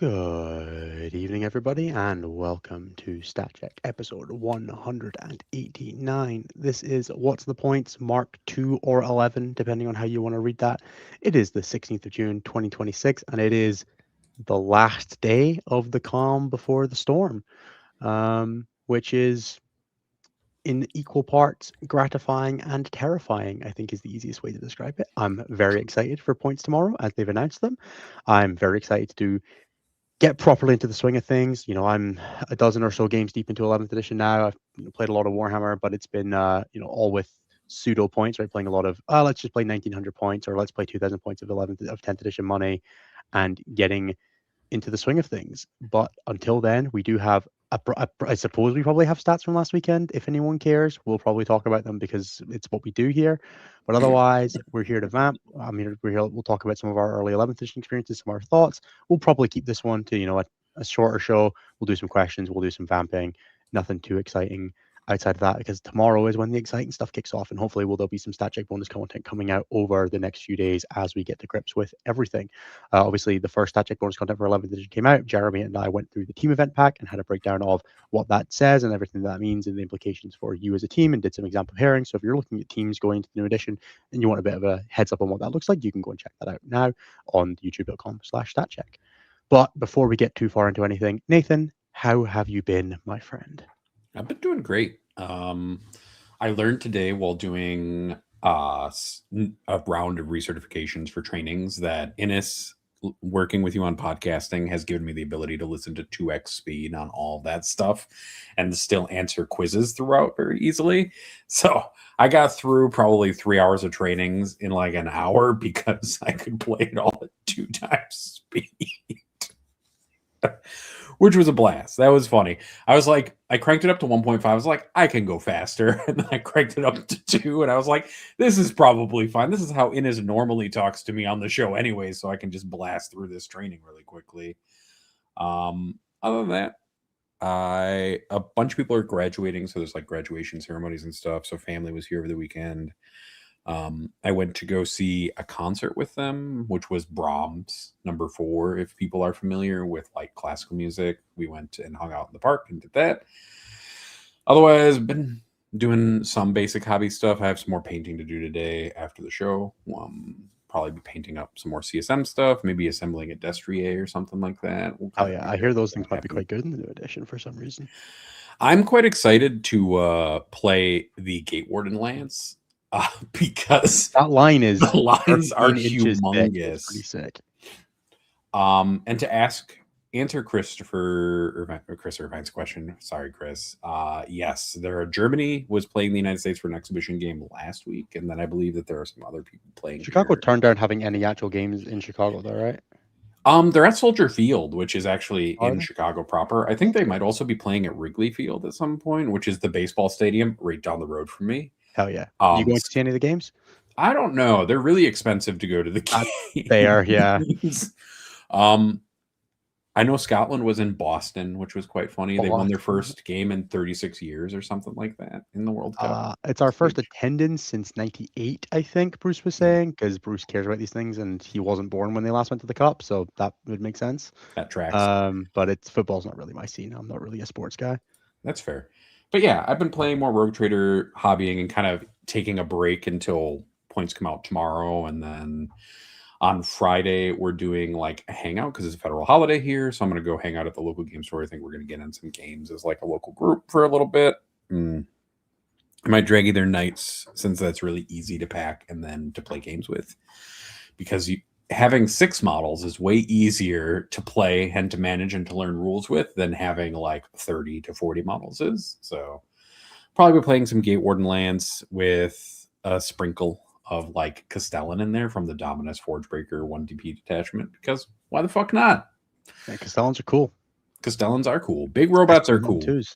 Good evening, everybody, and welcome to Stat Check episode 189. This is What's the Points, Mark 2 or 11, depending on how you want to read that. It is the 16th of June, 2026, and it is the last day of the calm before the storm, which is in equal parts gratifying and terrifying, I think is the easiest way to describe it. I'm very excited for points tomorrow as they've announced them. I'm very excited to get properly into the swing of things. I'm a dozen or so games deep into 11th edition now. I've played a lot of Warhammer, but it's been all with pseudo points, right? Playing a lot of let's just play 1900 points or let's play 2000 points of 11th of 10th edition money, and getting into the swing of things. But until then, we do have I suppose we probably have stats from last weekend. If anyone cares, we'll probably talk about them because it's what we do here. But otherwise, we're here to vamp. I mean, we'll talk about some of our early 11th edition experiences, some of our thoughts. We'll probably keep this one to a shorter show. We'll do some questions. We'll do some vamping. Nothing too exciting outside of that, because tomorrow is when the exciting stuff kicks off, and hopefully there'll be some stat check bonus content coming out over the next few days as we get to grips with everything. Obviously, the first stat check bonus content for 11th edition came out. Jeremy and I went through the team event pack and had a breakdown of what that says and everything that means and the implications for you as a team, and did some example pairing. So if you're looking at teams going into the new edition and you want a bit of a heads up on what that looks like, you can go and check that out now on youtube.com/statcheck. But before we get too far into anything, Nathan, how have you been, my friend? I've been doing great. I learned today while doing a round of recertifications for trainings that Innis, working with you on podcasting, has given me the ability to listen to 2x speed on all that stuff and still answer quizzes throughout very easily. So I got through probably 3 hours of trainings in like an hour because I could play it all at 2 times speed. Which was a blast. That was funny. I was like, I cranked it up to 1.5. I was like, I can go faster. And then I cranked it up to 2. And I was like, this is probably fine. This is how Inez normally talks to me on the show anyway. So I can just blast through this training really quickly. Other than that, a bunch of people are graduating. So there's like graduation ceremonies and stuff. So family was here over the weekend. I went to go see a concert with them, which was Brahms number 4. If people are familiar with like classical music, we went and hung out in the park and did that. Otherwise, been doing some basic hobby stuff. I have some more painting to do today after the show. Probably be painting up some more CSM stuff, maybe assembling a Destrier or something like that. Yeah, I hear those things might be quite good in the new edition for some reason. I'm quite excited to play the Gatewarden Lance. Because that line is the lines are humongous. It's pretty sick. And to answer Chris Irvine's question. Sorry, Chris. Yes, Germany was playing the United States for an exhibition game last week, and then I believe that there are some other people playing. Chicago turned down having any actual games in Chicago, though, right? They're at Soldier Field, which is actually in Chicago proper. I think they might also be playing at Wrigley Field at some point, which is the baseball stadium right down the road from me. Hell yeah. Are you going to see any of the games? I don't know. They're really expensive to go to the games. They are, yeah. I know Scotland was in Boston, which was quite funny. They won their first game in 36 years or something like that in the World Cup. It's our first attendance since 98, I think Bruce was saying, because Bruce cares about these things, and he wasn't born when they last went to the Cup, so that would make sense. That tracks. But football's not really my scene. I'm not really a sports guy. That's fair. But yeah, I've been playing more Rogue Trader, hobbying, and kind of taking a break until points come out tomorrow. And then on Friday, we're doing like a hangout because it's a federal holiday here. So I'm going to go hang out at the local game store. I think we're going to get in some games as like a local group for a little bit. I might drag either nights since that's really easy to pack and then to play games with. Because having 6 models is way easier to play and to manage and to learn rules with than having like 30 to 40 models is. So probably be playing some Gatewarden Lance with a sprinkle of like Castellan in there from the Dominus Forgebreaker 1DP detachment, because why the fuck not? Yeah, Castellans are cool. Castellans are cool. Big robots are cool. Twos.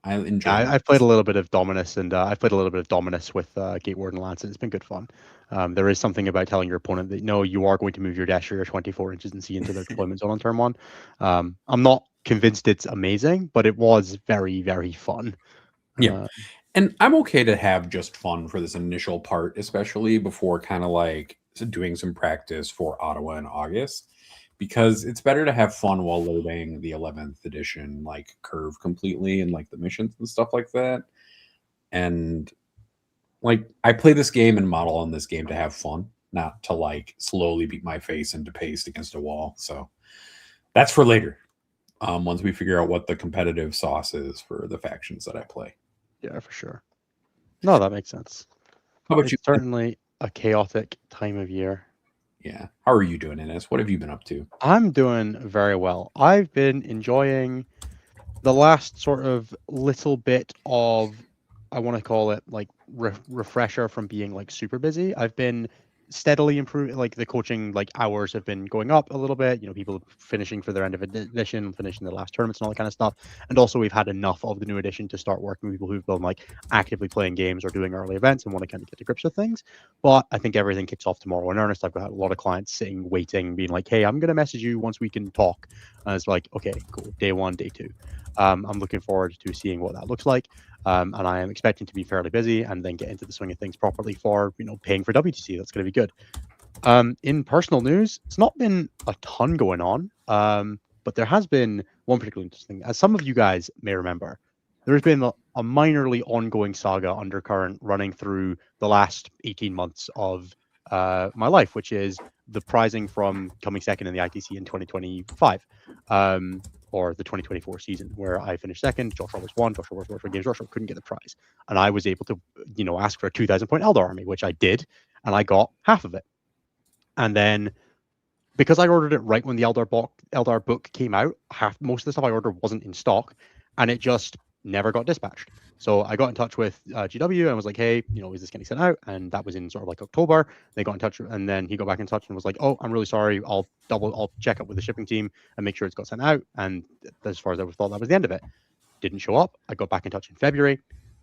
I enjoy. I've played a little bit of Dominus, and I've played a little bit of Dominus with Gatewarden Lance, and it's been good fun. There is something about telling your opponent that no, you are going to move your Destrier 24 inches and see into their deployment zone on turn 1. I'm not convinced it's amazing, but it was very, very fun. Yeah. And I'm okay to have just fun for this initial part, especially before kind of like doing some practice for Ottawa in August, because it's better to have fun while loading the 11th edition like curve completely and like the missions and stuff like that. And like I play this game and model on this game to have fun, not to like slowly beat my face into paste against a wall. So that's for later. Once we figure out what the competitive sauce is for the factions that I play. Yeah, for sure. No, that makes sense. How about It's you? certainly a chaotic time of year. Yeah. How are you doing, Ines? What have you been up to? I'm doing very well. I've been enjoying the last sort of little bit of, I want to call it like refresher from being like super busy. I've been steadily improving, like the coaching like hours have been going up a little bit. You know, people finishing for their end of edition, finishing the last tournaments and all that kind of stuff. And also we've had enough of the new edition to start working with people who've been like actively playing games or doing early events and want to kind of get to grips with things. But I think everything kicks off tomorrow in earnest. I've got a lot of clients sitting, waiting, being like, hey, I'm going to message you once we can talk. And it's like, okay, cool. Day one, day two. I'm looking forward to seeing what that looks like. And I am expecting to be fairly busy and then get into the swing of things properly for, you know, paying for WTC. That's going to be good. In personal news, it's not been a ton going on, but there has been one particularly interesting. As some of you guys may remember, there's been a minorly ongoing saga undercurrent running through the last 18 months of my life, which is the prizing from coming second in the ITC in 2025. Or the 2024 season, where I finished second. Josh Roberts won. Josh Roberts worked for Games Workshop, couldn't get the prize, and I was able to, you know, ask for a 2,000 point Eldar army, which I did, and I got half of it. And then, because I ordered it right when the Eldar book came out, most of the stuff I ordered wasn't in stock, and it just never got dispatched. So I got in touch with GW and was like, hey, you know, is this getting sent out? And that was in sort of like October. They got in touch, and then he got back in touch and was like, oh, I'm really sorry. I'll check up with the shipping team and make sure it's got sent out. And as far as I thought, that was the end of it. Didn't show up. I got back in touch in February,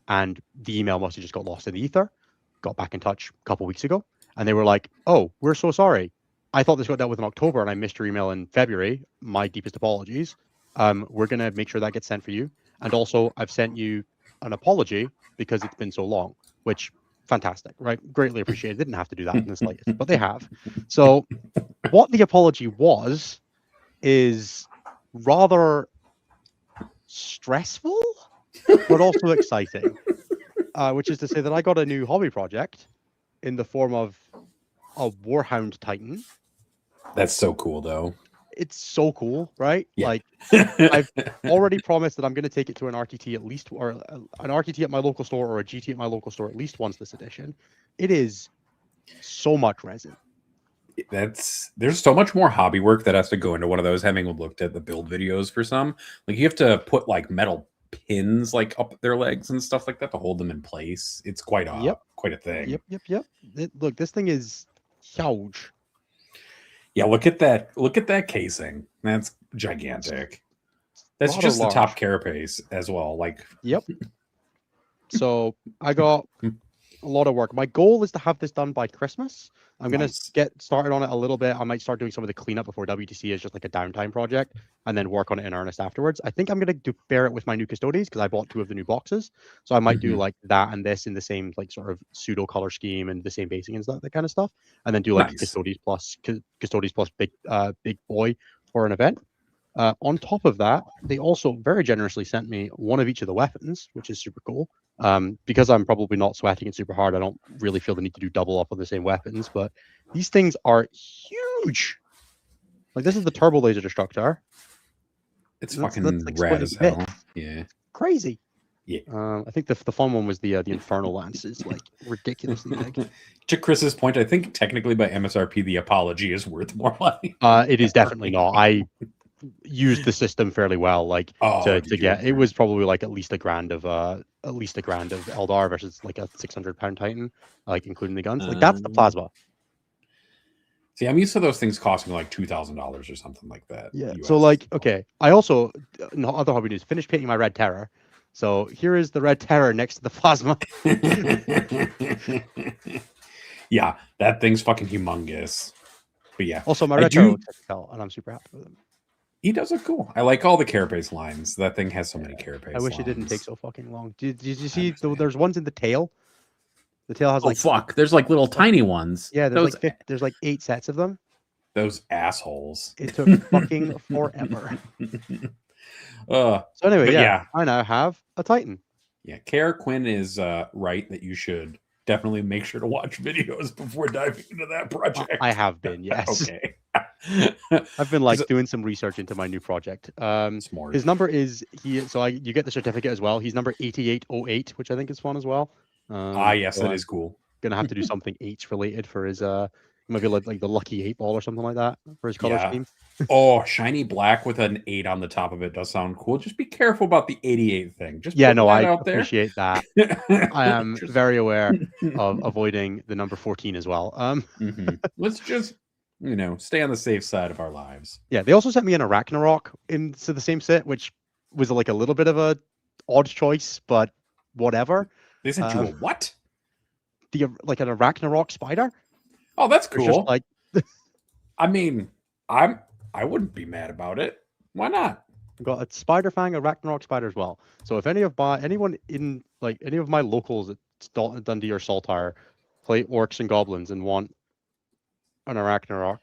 and the email must have just got lost in the ether. Got back in touch a couple weeks ago, and they were like, oh, we're so sorry. I thought this got dealt with in October, and I missed your email in February. My deepest apologies. We're going to make sure that gets sent for you. And also, I've sent you an apology because it's been so long, which fantastic, right? Greatly appreciated. Didn't have to do that in the slightest, but they have. So what the apology was is rather stressful, but also exciting, which is to say that I got a new hobby project in the form of a Warhound Titan. That's so cool, though. It's so cool, right? Yeah. Like, I've already promised that I'm going to take it to an RTT at least, or an RTT at my local store, or a GT at my local store at least once this edition. It is so much resin. There's so much more hobby work that has to go into one of those. Having looked at the build videos for some, like you have to put like metal pins like up their legs and stuff like that to hold them in place. It's quite a thing. Yep. Look, this thing is huge. Yeah, look at that casing. That's gigantic. That's just the top carapace as well. Like, yep. So I got a lot of work. My goal is to have this done by Christmas. I'm going to get started on it a little bit. I might start doing some of the cleanup before WTC is just like a downtime project, and then work on it in earnest afterwards. I think I'm going to pair it with my new Custodes because I bought 2 of the new boxes. So I might do like that and this in the same like sort of pseudo color scheme and the same basing and stuff, that kind of stuff. And then do like Custodes plus big boy for an event. On top of that, they also very generously sent me one of each of the weapons, which is super cool. Because I'm probably not sweating it super hard, I don't really feel the need to do double up on the same weapons, but these things are huge. Like, this is the turbo laser destructor. It's fucking like rad as hell. Yeah. Crazy. Yeah. I think the fun one was the Infernal Lance. Is like ridiculously big. To Chris's point, I think technically by MSRP the apology is worth more money. It is definitely not. I used the system fairly well, like to get it was probably like at least a grand of Eldar versus like a 600-pound Titan, like including the guns. Like, that's the plasma. See, I'm used to those things costing like $2,000 or something like that. Yeah. US. So like, okay, I also other hobby news, finished painting my Red Terror. So here is the Red Terror next to the plasma. Yeah, that thing's fucking humongous. But yeah. Also, my Red Terror looks like hell, and I'm super happy with him. He does look cool. I like all the carapace lines. That thing has so many carapace. I wish it didn't take so fucking long. Did you see? There's ones in the tail. The tail has fuck. There's like little tiny ones. Yeah, there's like 8 sets of them. Those assholes. It took fucking forever. So anyway, yeah, I now have a Titan. Yeah, Kara Quinn is right that you should definitely make sure to watch videos before diving into that project. I have been, yes. Okay. I've been like doing some research into my new project. Smart. His number is you get the certificate as well. He's number 8808, which I think is fun as well. Yes, that is cool. Gonna have to do something H related for his maybe like the lucky 8-ball or something like that for his color scheme. Oh, shiny black with an 8 on the top of it does sound cool. Just be careful about the 88 thing. Just I appreciate that. I am very aware of avoiding the number 14 as well. Let's just stay on the safe side of our lives. Yeah, they also sent me an Arachnarok into the same set, which was like a little bit of a odd choice, but whatever. They sent you a what? Like an Arachnarok spider. Oh, that's cool. Just like, I mean, I wouldn't be mad about it. Why not? I've got a Spider Fang Arachnarok spider as well. So if anyone in like any of my locals at Dundee or Saltire play orcs and goblins and want an Arachnarok,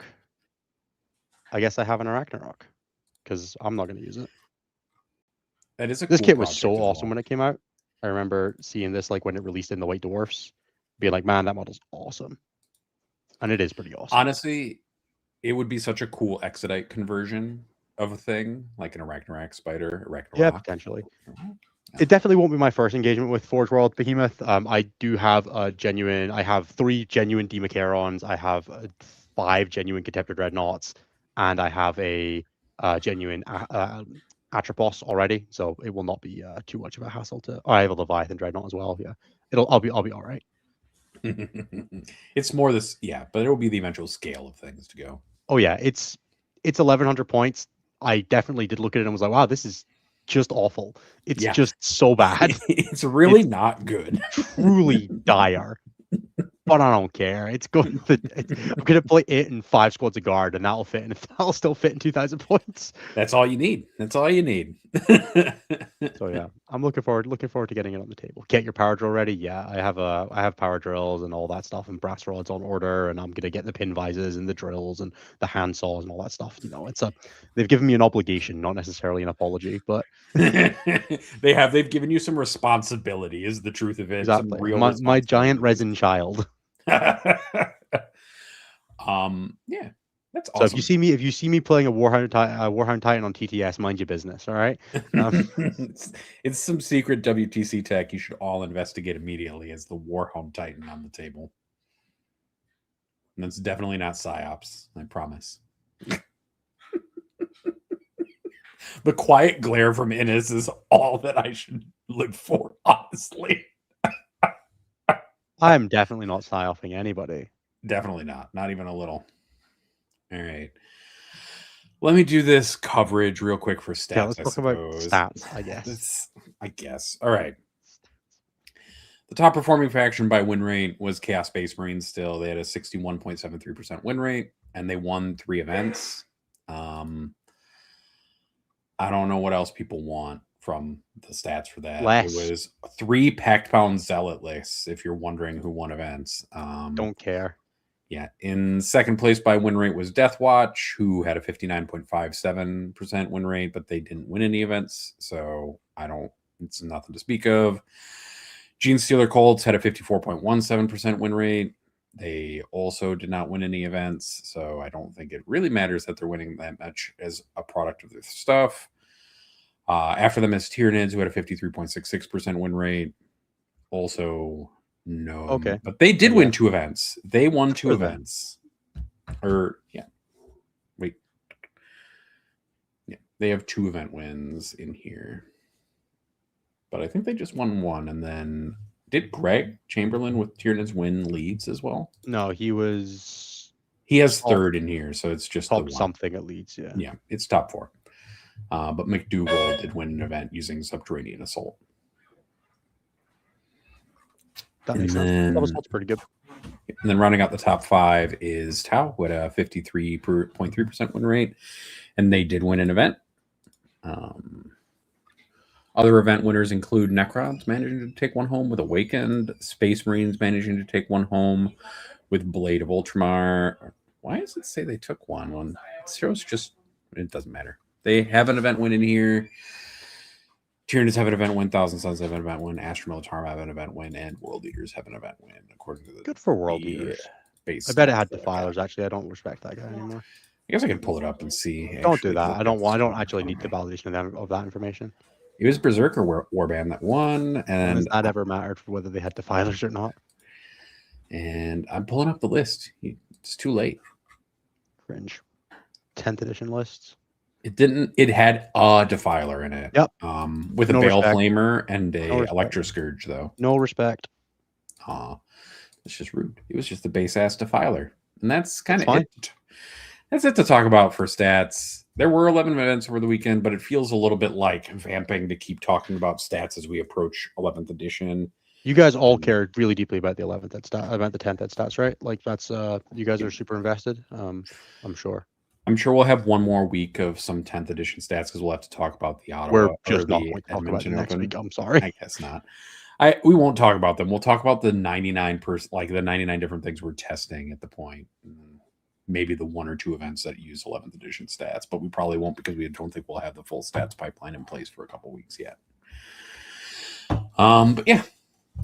I guess I have an Arachnarok because I'm not going to use it. That is this kit was so awesome when it came out. I remember seeing this like when it released in the White Dwarfs, being like, man, that model's awesome. And it is pretty awesome. Honestly, it would be such a cool Exodite conversion of a thing, like an Arachnarok spider. Yeah, potentially. It definitely won't be my first engagement with Forge World Behemoth. I do have I have 3 genuine Demacarons, I have 5 genuine Contemptor Dreadnoughts, and I have a genuine Atropos already, so it will not be too much of a hassle to. I have a Leviathan Dreadnought as well. Yeah, I'll be all right. It's more this, but it will be the eventual scale of things to go. Oh yeah, it's 1100 points. I definitely did look at it and was like, wow, this is just awful. It's just so bad. It's really not good. Truly dire. But I don't care. It's going to. I'm gonna play it in 5 squads of guard, and that'll fit. And that'll still fit in 2,000 points. That's all you need. That's all you need. So yeah, I'm looking forward to getting it on the table. Get your power drill ready. Yeah, I have power drills and all that stuff, and brass rods on order, and I'm gonna get the pin visors and the drills and the hand saws and all that stuff. They've given me an obligation, not necessarily an apology, but they've given you some responsibility. Is the truth of it? Exactly. Some real my giant resin child. Yeah, that's awesome. So if you see me playing a Warhound Titan on TTS, mind your business, all right? It's some secret WTC tech you should all investigate immediately as the Warhound Titan on the table. And it's definitely not psyops, I promise. The quiet glare from Innis is all that I should live for, honestly. I'm definitely not psyopping anybody. Definitely not. Not even a little. All right. Let me do this coverage real quick for stats. Yeah, let's talk about stats, I guess. All right. The top performing faction by win rate was Chaos Space Marines still. They had a 61.73% win rate, and they won 3 events. I don't know what else people want from the stats for that. Less. It was 3 Pact Pound Zealot lists, if you're wondering who won events. Don't care. Yeah. In second place by win rate was Deathwatch, who had a 59.57% win rate, but they didn't win any events. So it's nothing to speak of. Gene Stealer Colts had a 54.17% win rate. They also did not win any events. So I don't think it really matters that they're winning that much as a product of their stuff. After them is Tyranids, who had a 53.66% win rate. Also, no. Okay. But they did win 2 events. They won 2 events. Wait. Yeah, they have 2 event wins in here. But I think they just won 1. And then did Greg Chamberlain with Tyranids win Leeds as well? No, he has 3rd in here, so it's just top something at Leeds. Yeah. Yeah, it's top 4. But McDougall did win an event using Subterranean Assault. That makes sense. That was pretty good. And then rounding out the top 5 is Tau, who had a 53.3% win rate, and they did win an event. Other event winners include Necrons managing to take 1 home with Awakened, Space Marines managing to take 1 home with Blade of Ultramar. Why does it say they took one? When it shows just, it doesn't matter. They have an event win in here. Tyranids have an event win, Thousand Suns have an event win, Astro Militarum have an event win, and World Eaters have an event win, according to the Good for World Eaters. base. I bet it had Defilers. Actually, I don't respect that guy anymore. I guess I can pull it up and see. Don't do that. I don't actually need the validation of that information. It was Berserker Warband that won, and does that ever mattered for whether they had Defilers or not? And I'm pulling up the list. It's too late. Cringe. 10th edition lists. It didn't. It had a Defiler in it. Yep. With No a Bale respect. Flamer and a No respect. Electro Scourge, though. No respect. It's just rude. It was just the base ass Defiler, and that's kind of fine. it. That's it to talk about for stats. There were 11 events over the weekend, but it feels a little bit like vamping to keep talking about stats as we approach 11th edition. You guys all cared really deeply about the 11th about the 10th stats, right? Like that's you guys are super invested. I'm sure. I'm sure we'll have one more week of some 10th edition stats because we'll have to talk about the Ottawa. We're just not the going to talk about it Edmonton next Open. week. I'm sorry. I guess not. We won't talk about them. We'll talk about the 99 the 99 different things we're testing at the point. Maybe the one or two events that use 11th edition stats, but we probably won't because we don't think we'll have the full stats pipeline in place for a couple weeks yet. But yeah.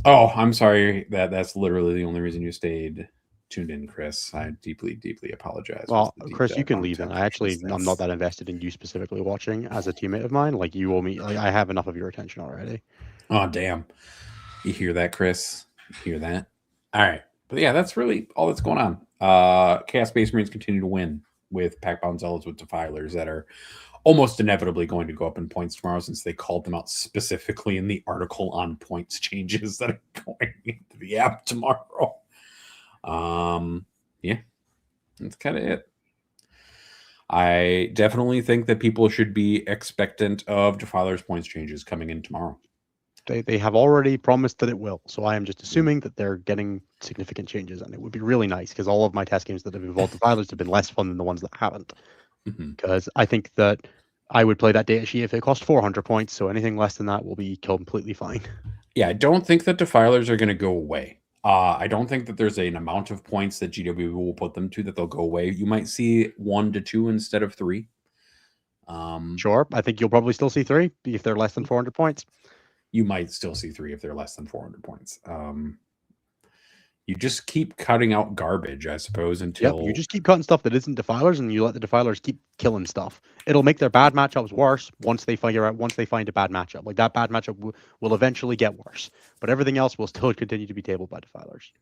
Oh, I'm sorry that's literally the only reason you stayed tuned in, Chris. I deeply, deeply apologize. Well, Chris, you can leave then. I'm not that invested in you specifically watching as a teammate of mine. Like you owe me. Like I have enough of your attention already. Oh, damn. You hear that, Chris? You hear that? All right. But yeah, that's really all that's going on. Chaos Space Marines continue to win with Pack-Bound Zealots with Defilers that are almost inevitably going to go up in points tomorrow since they called them out specifically in the article on points changes that are going into the app tomorrow. Yeah, that's kind of it. I definitely think that people should be expectant of Defilers points changes coming in tomorrow. They have already promised that it will. So I am just assuming that they're getting significant changes, and it would be really nice because all of my test games that have involved Defilers have been less fun than the ones that haven't. Because I think that I would play that data sheet if it cost 400 points. So anything less than that will be completely fine. Yeah, I don't think that Defilers are going to go away. I don't think that there's an amount of points that GW will put them to that they'll go away. You might see 1 to 2 instead of 3. Sure. I think you'll probably still see 3 if they're less than 400 points. You might still see 3 if they're less than 400 points. You just keep cutting out garbage, I suppose, until... Yep, you just keep cutting stuff that isn't Defilers, and you let the Defilers keep killing stuff. It'll make their bad matchups worse once they find a bad matchup. Like, that bad matchup will eventually get worse. But everything else will still continue to be tabled by Defilers.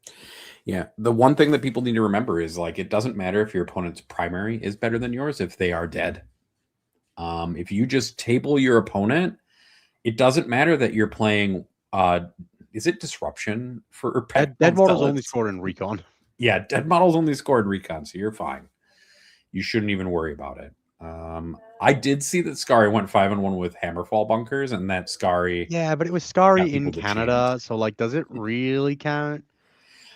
Yeah, the one thing that people need to remember is, like, it doesn't matter if your opponent's primary is better than yours if they are dead. If you just table your opponent, it doesn't matter that you're playing... is it disruption for dead models only scored in recon? Yeah, dead models only scored recon, so you're fine. You shouldn't even worry about it. I did see that Scary went 5-1 with Hammerfall bunkers, and that Scary. Yeah, but it was Scary in Canada, so like, does it really count?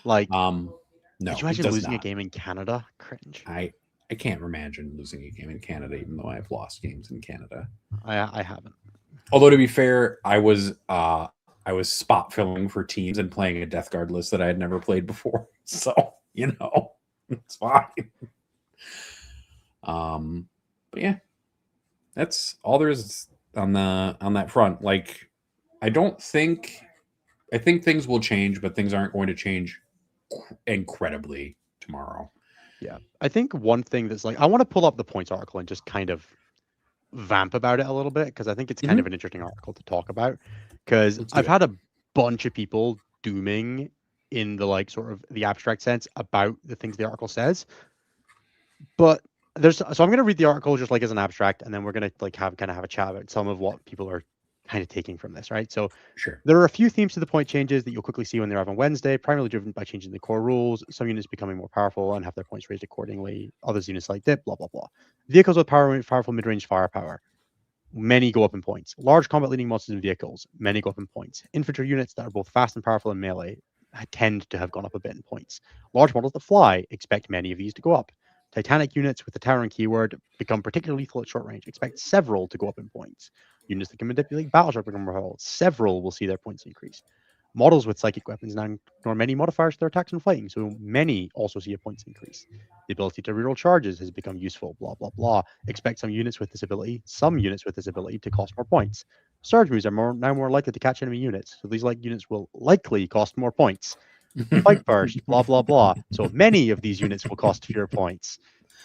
Like, no. Could you imagine losing a game in Canada? Cringe. I can't imagine losing a game in Canada, even though I've lost games in Canada. I haven't. Although to be fair, I was spot filling for teams and playing a Death Guard list that I had never played before. So, it's fine. But yeah, that's all there is on that front. Like, I think things will change, but things aren't going to change incredibly tomorrow. Yeah. I think one thing that's like, I want to pull up the points article and just kind of vamp about it a little bit, because I think it's kind of an interesting article to talk about, because I've had a bunch of people dooming in the like sort of the abstract sense about the things the article says, but so I'm going to read the article just like as an abstract, and then we're going to like have a chat about some of what people are kind of taking from this, right? So sure, there are a few themes to the point changes that you'll quickly see when they're out on Wednesday, primarily driven by changing the core rules, some units becoming more powerful and have their points raised accordingly, others units like dip, blah blah blah. Vehicles with powerful mid-range firepower, many go up in points. Large combat leading monsters and vehicles, many go up in points. Infantry units that are both fast and powerful in melee tend to have gone up a bit in points. Large models that fly, expect many of these to go up. Titanic units with the towering keyword become particularly lethal at short range, expect several to go up in points. Units that can manipulate battleship become more powerful, several will see their points increase. Models with psychic weapons now ignore many modifiers to their attacks and fighting, so many also see a points increase. The ability to reroll charges has become useful, blah, blah, blah. Expect some units with this ability to cost more points. Surge moves are now more likely to catch enemy units, so these units will likely cost more points. Spike burst, blah, blah, blah. So many of these units will cost fewer points.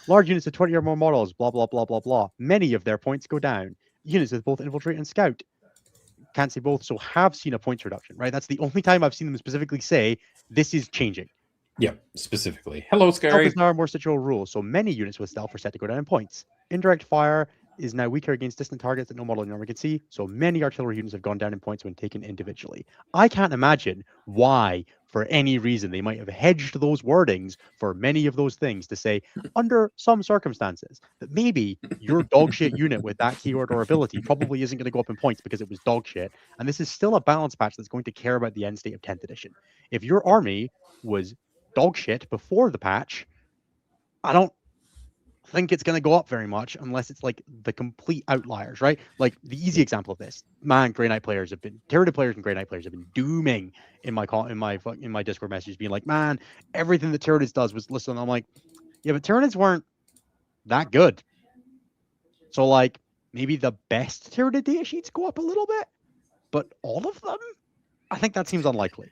Large units of 20 or more models, blah, blah, blah, blah, blah. Many of their points go down. Units with both infiltrate and scout can't say both, so have seen a points reduction, right? That's the only time I've seen them specifically say this is changing. Yep, specifically. Hello, Stealth Scary. is now a more situal rule, so many units with stealth are set to go down in points. Indirect fire is now weaker against distant targets that no model in your army can see, so many artillery units have gone down in points when taken individually. I can't imagine why, for any reason, they might have hedged those wordings for many of those things to say, under some circumstances, that maybe your dogshit unit with that keyword or ability probably isn't going to go up in points because it was dogshit, and this is still a balance patch that's going to care about the end state of 10th edition. If your army was dogshit before the patch, I don't think it's going to go up very much unless it's the complete outliers, right? Like the easy example of this, man, Grey Knight players have been Tyranid players and Grey Knight players have been dooming in my Discord messages, being like, man, everything that Tyranids does was listen. I'm like, yeah, but Tyranids weren't that good. So maybe the best Tyranid data sheets go up a little bit, but all of them, I think that seems unlikely.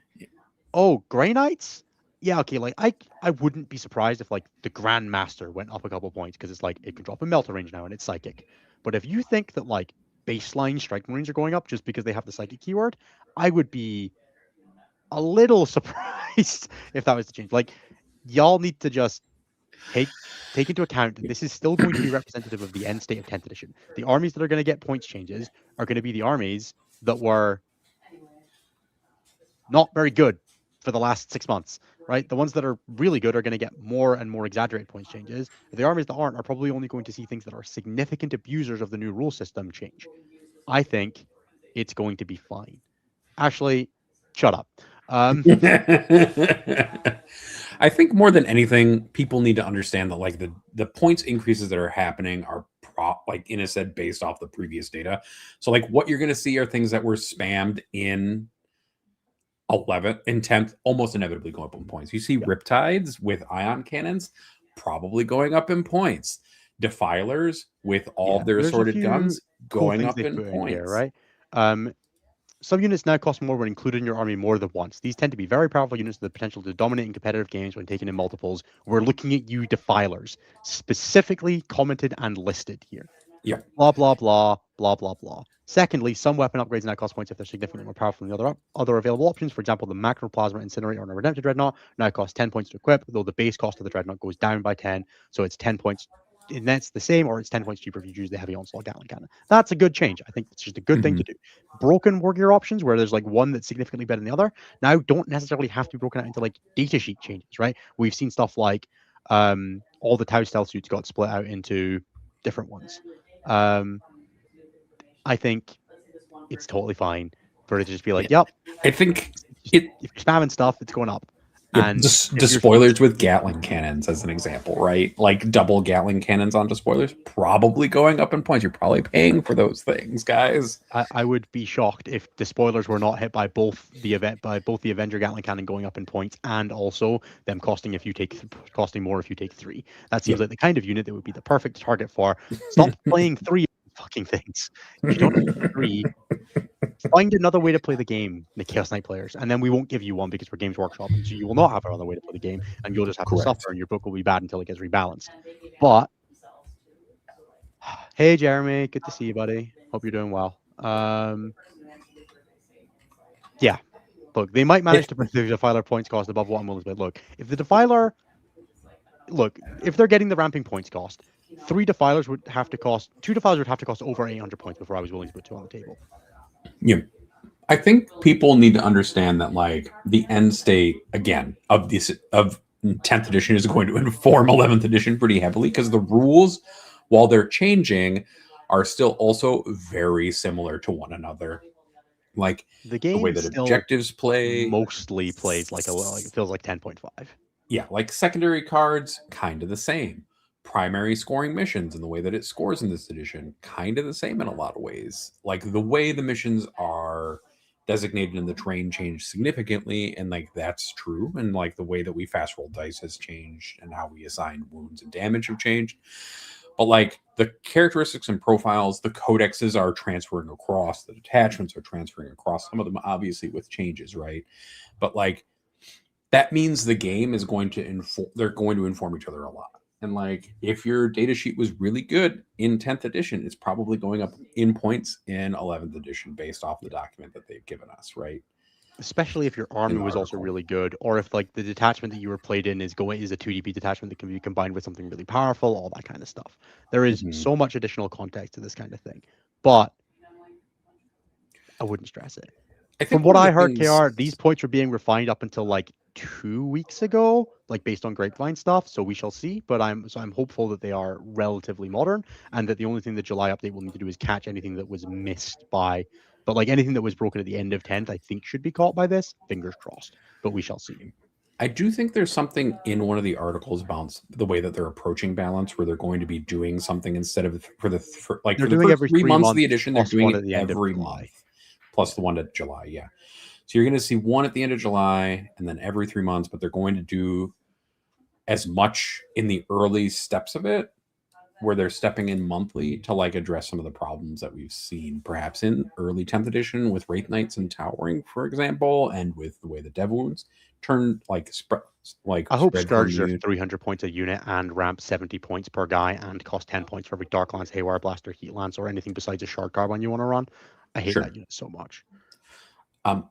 Oh, Grey Knights? Yeah, okay, I wouldn't be surprised if the Grandmaster went up a couple points because it's it can drop in Melta range now and it's psychic. But if you think that baseline strike marines are going up just because they have the psychic keyword, I would be a little surprised if that was the change. Y'all need to just take into account that this is still going to be representative of the end state of 10th edition. The armies that are going to get points changes are going to be the armies that were not very good for the last 6 months, right? The ones that are really good are going to get more and more exaggerated points changes. The armies that aren't are probably only going to see things that are significant abusers of the new rule system change. I think it's going to be fine. Ashley, shut up. I think more than anything, people need to understand that the points increases that are happening are Inna said based off the previous data. So what you're going to see are things that were spammed in 11th and 10th almost inevitably go up in points. You see Riptides with ion cannons probably going up in points. Defilers with all their assorted guns going up in points. Here, right? Some units now cost more when included in your army more than once. These tend to be very powerful units with the potential to dominate in competitive games when taken in multiples. We're looking at you, Defilers, specifically commented and listed here. Yep. Blah, blah, blah, blah, blah, blah. Secondly, some weapon upgrades now cost points if they're significantly more powerful than the other available options. For example, the Macroplasma Incinerator on a Redempted Dreadnought now costs 10 points to equip, though the base cost of the Dreadnought goes down by 10, so it's 10 points. And that's the same, or it's 10 points cheaper if you use the Heavy Onslaught Gatling Cannon. That's a good change. I think it's just a good thing to do. Broken war gear options, where there's one that's significantly better than the other, now don't necessarily have to be broken out into data sheet changes, right? We've seen stuff all the Tau stealth suits got split out into different ones. I think it's totally fine for it to just be yep. I think if you're spamming stuff, it's going up. And despoilers with Gatling cannons, as an example, right? Double Gatling cannons on despoilers, probably going up in points. You're probably paying for those things, guys. I would be shocked if despoilers were not hit by both the Avenger Gatling cannon going up in points and also them costing more if you take 3. That seems like the kind of unit that would be the perfect target for. Stop playing 3 fucking things. If you don't have 3, find another way to play the game, the Chaos Knight players, and then we won't give you one because we're Games Workshop, and so you will not have another way to play the game, and you'll just have to suffer, and your book will be bad until it gets rebalanced. But hey, Jeremy, good to see you, buddy. Hope you're doing well. Yeah, look, they might manage to bring the Defiler points cost above what I'm willing to bet. Look, if the Defiler, if they're getting the ramping points cost, 2 Defilers would have to cost over 800 points before I was willing to put 2 on the table. Yeah. I think people need to understand that the end state again of 10th edition is going to inform 11th edition pretty heavily, because the rules, while they're changing, are still also very similar to one another. The game, the way that objectives play mostly plays it feels like 10.5. Yeah, secondary cards, kind of the same. Primary scoring missions and the way that it scores in this edition, kind of the same in a lot of ways. The way the missions are designated in the terrain changed significantly, and like that's true, and like the way that we fast roll dice has changed and how we assign wounds and damage have changed. But like the characteristics and profiles, the codexes are transferring across, the detachments are transferring across, some of them obviously with changes, right? But like that means the game is going to inform, they're going to inform each other a lot. And like if your data sheet was really good in 10th edition, it's probably going up in points in 11th edition based off the document that they've given us, right? Especially if your In army the was also article. really good, or if like the detachment that you were played in is a 2DP detachment that can be combined with something really powerful, all that kind of stuff. There is Mhm. so much additional context to this kind of thing, but I wouldn't stress it. I From think what one of I the heard, things, KR, these points were being refined up until like 2 weeks ago, like based on grapevine stuff. So we shall see. But I'm hopeful that they are relatively modern, and that the only thing the July update will need to do is catch anything that was missed by. But like anything that was broken at the end of 10th, I think should be caught by this. Fingers crossed. But we shall see. I do think there's something in one of the articles about the way that they're approaching balance, where they're going to be doing something instead of They're for the doing first every 3 months of the months edition, they're plus doing one it at the end of every July. month, plus Yeah. the one at July. Yeah. So you're going to see one at the end of July and then every 3 months, but they're going to do as much in the early steps of it, where they're stepping in monthly to like address some of the problems that we've seen perhaps in early 10th edition with Wraith Knights and Towering, for example, and with the way the dev wounds turn I hope spread from Scourges are the 300 points a unit and ramp 70 points per guy and cost 10 points for every Dark Lance, Haywire Blaster, Heat Lance, or anything besides a Shard Carbine you want to run. I hate sure. that unit so much.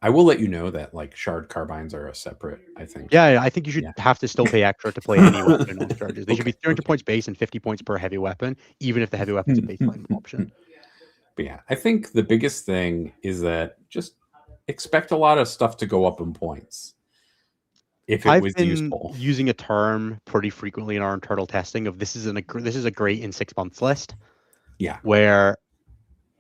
I will let you know that like shard carbines are a separate, I think. Yeah, I think you should Yeah. have to still pay extra to play any weapon on Scourges. They should be Okay. 300 Okay. points base and 50 points per heavy weapon, even if the heavy weapon's a baseline option. But yeah, I think the biggest thing is that just expect a lot of stuff to go up in points if it I've was been useful. using a term pretty frequently in our internal testing of this is a great in 6 months list, Yeah. where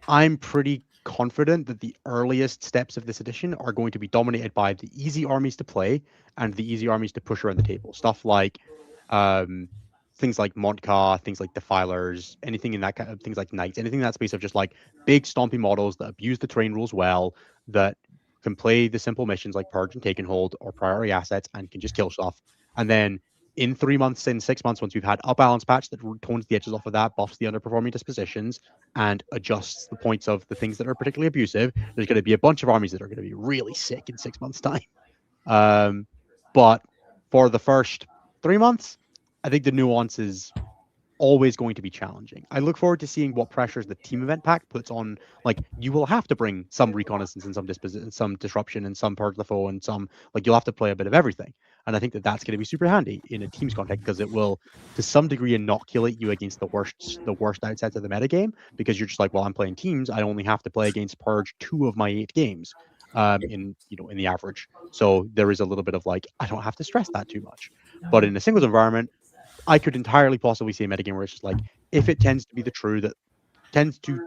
I'm pretty confident that the earliest steps of this edition are going to be dominated by the easy armies to play and the easy armies to push around the table. Stuff like um, things like MkII, things like Defilers, anything in that kind of things like Knights, anything in that space of just like big stompy models that abuse the terrain rules well, that can play the simple missions like Purge and Take and Hold or priority assets and can just kill stuff. And then in 3 months, in 6 months, once we've had a balance patch that tones the edges off of that, buffs the underperforming dispositions, and adjusts the points of the things that are particularly abusive, there's going to be a bunch of armies that are going to be really sick in 6 months' time. But for the first 3 months, I think the nuance is always going to be challenging. I look forward to seeing what pressures the team event pack puts on. Like you will have to bring some reconnaissance and some disruption and some purge the foe and some like you'll have to play a bit of everything. And I think that that's going to be super handy in a team's context because it will, to some degree, inoculate you against the worst outsets of the metagame because you're just like, well, I'm playing teams. I only have to play against purge 2 of my 8 games. In the average, so there is a little bit of like I don't have to stress that too much. But in a singles environment, I could entirely possibly see a metagame where it's just like if it tends to be the true that tends to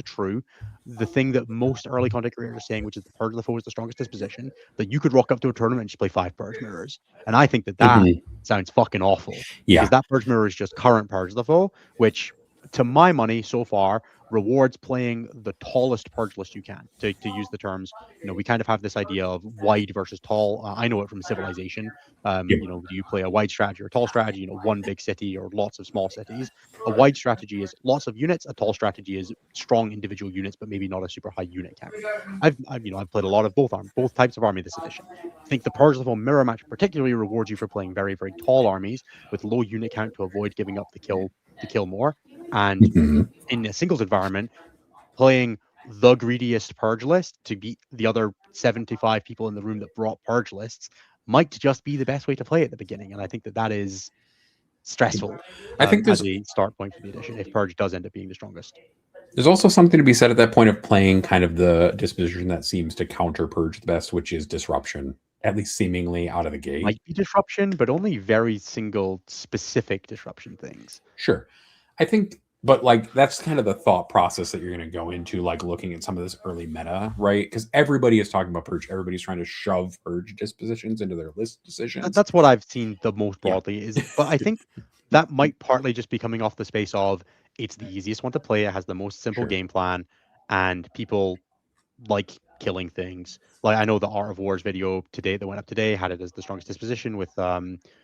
true the thing that most early content creators are saying, which is the purge of the foe is the strongest disposition, that you could rock up to a tournament and just play 5 purge mirrors. And I think that that Mhm. sounds fucking awful because Yeah. that purge mirror is just current purge of the foe, which to my money so far rewards playing the tallest purge list you can to use the terms. We kind of have this idea of wide versus tall. I know it from Civilization. Yep. Do you play a wide strategy or a tall strategy? One big city or lots of small cities. A wide strategy is lots of units. A tall strategy is strong individual units, but maybe not a super high unit count. I've played a lot of both types of army this edition. I think the Purge level mirror match particularly rewards you for playing very very tall armies with low unit count to avoid giving up the kill more. And Mhm. in a singles environment, playing the greediest purge list to beat the other 75 people in the room that brought purge lists might just be the best way to play at the beginning. And I think that that is stressful I think as a start point for the edition if purge does end up being the strongest. there's also something to be said at that point of playing kind of the disposition that seems to counter purge the best, which is disruption, at least seemingly out of the gate. Might be disruption, but only very single specific disruption things. Sure. I think, but like that's kind of the thought process that you're going to go into, like looking at some of this early meta, right? Because everybody is talking about purge. Everybody's trying to shove purge dispositions into their list decisions. That's what I've seen the most Yeah. broadly but I think that might partly just be coming off the space of it's the easiest one to play. It has the most simple Sure. game plan, and people like killing things. Like I know the Art of Wars video today that went up today had it as the strongest disposition with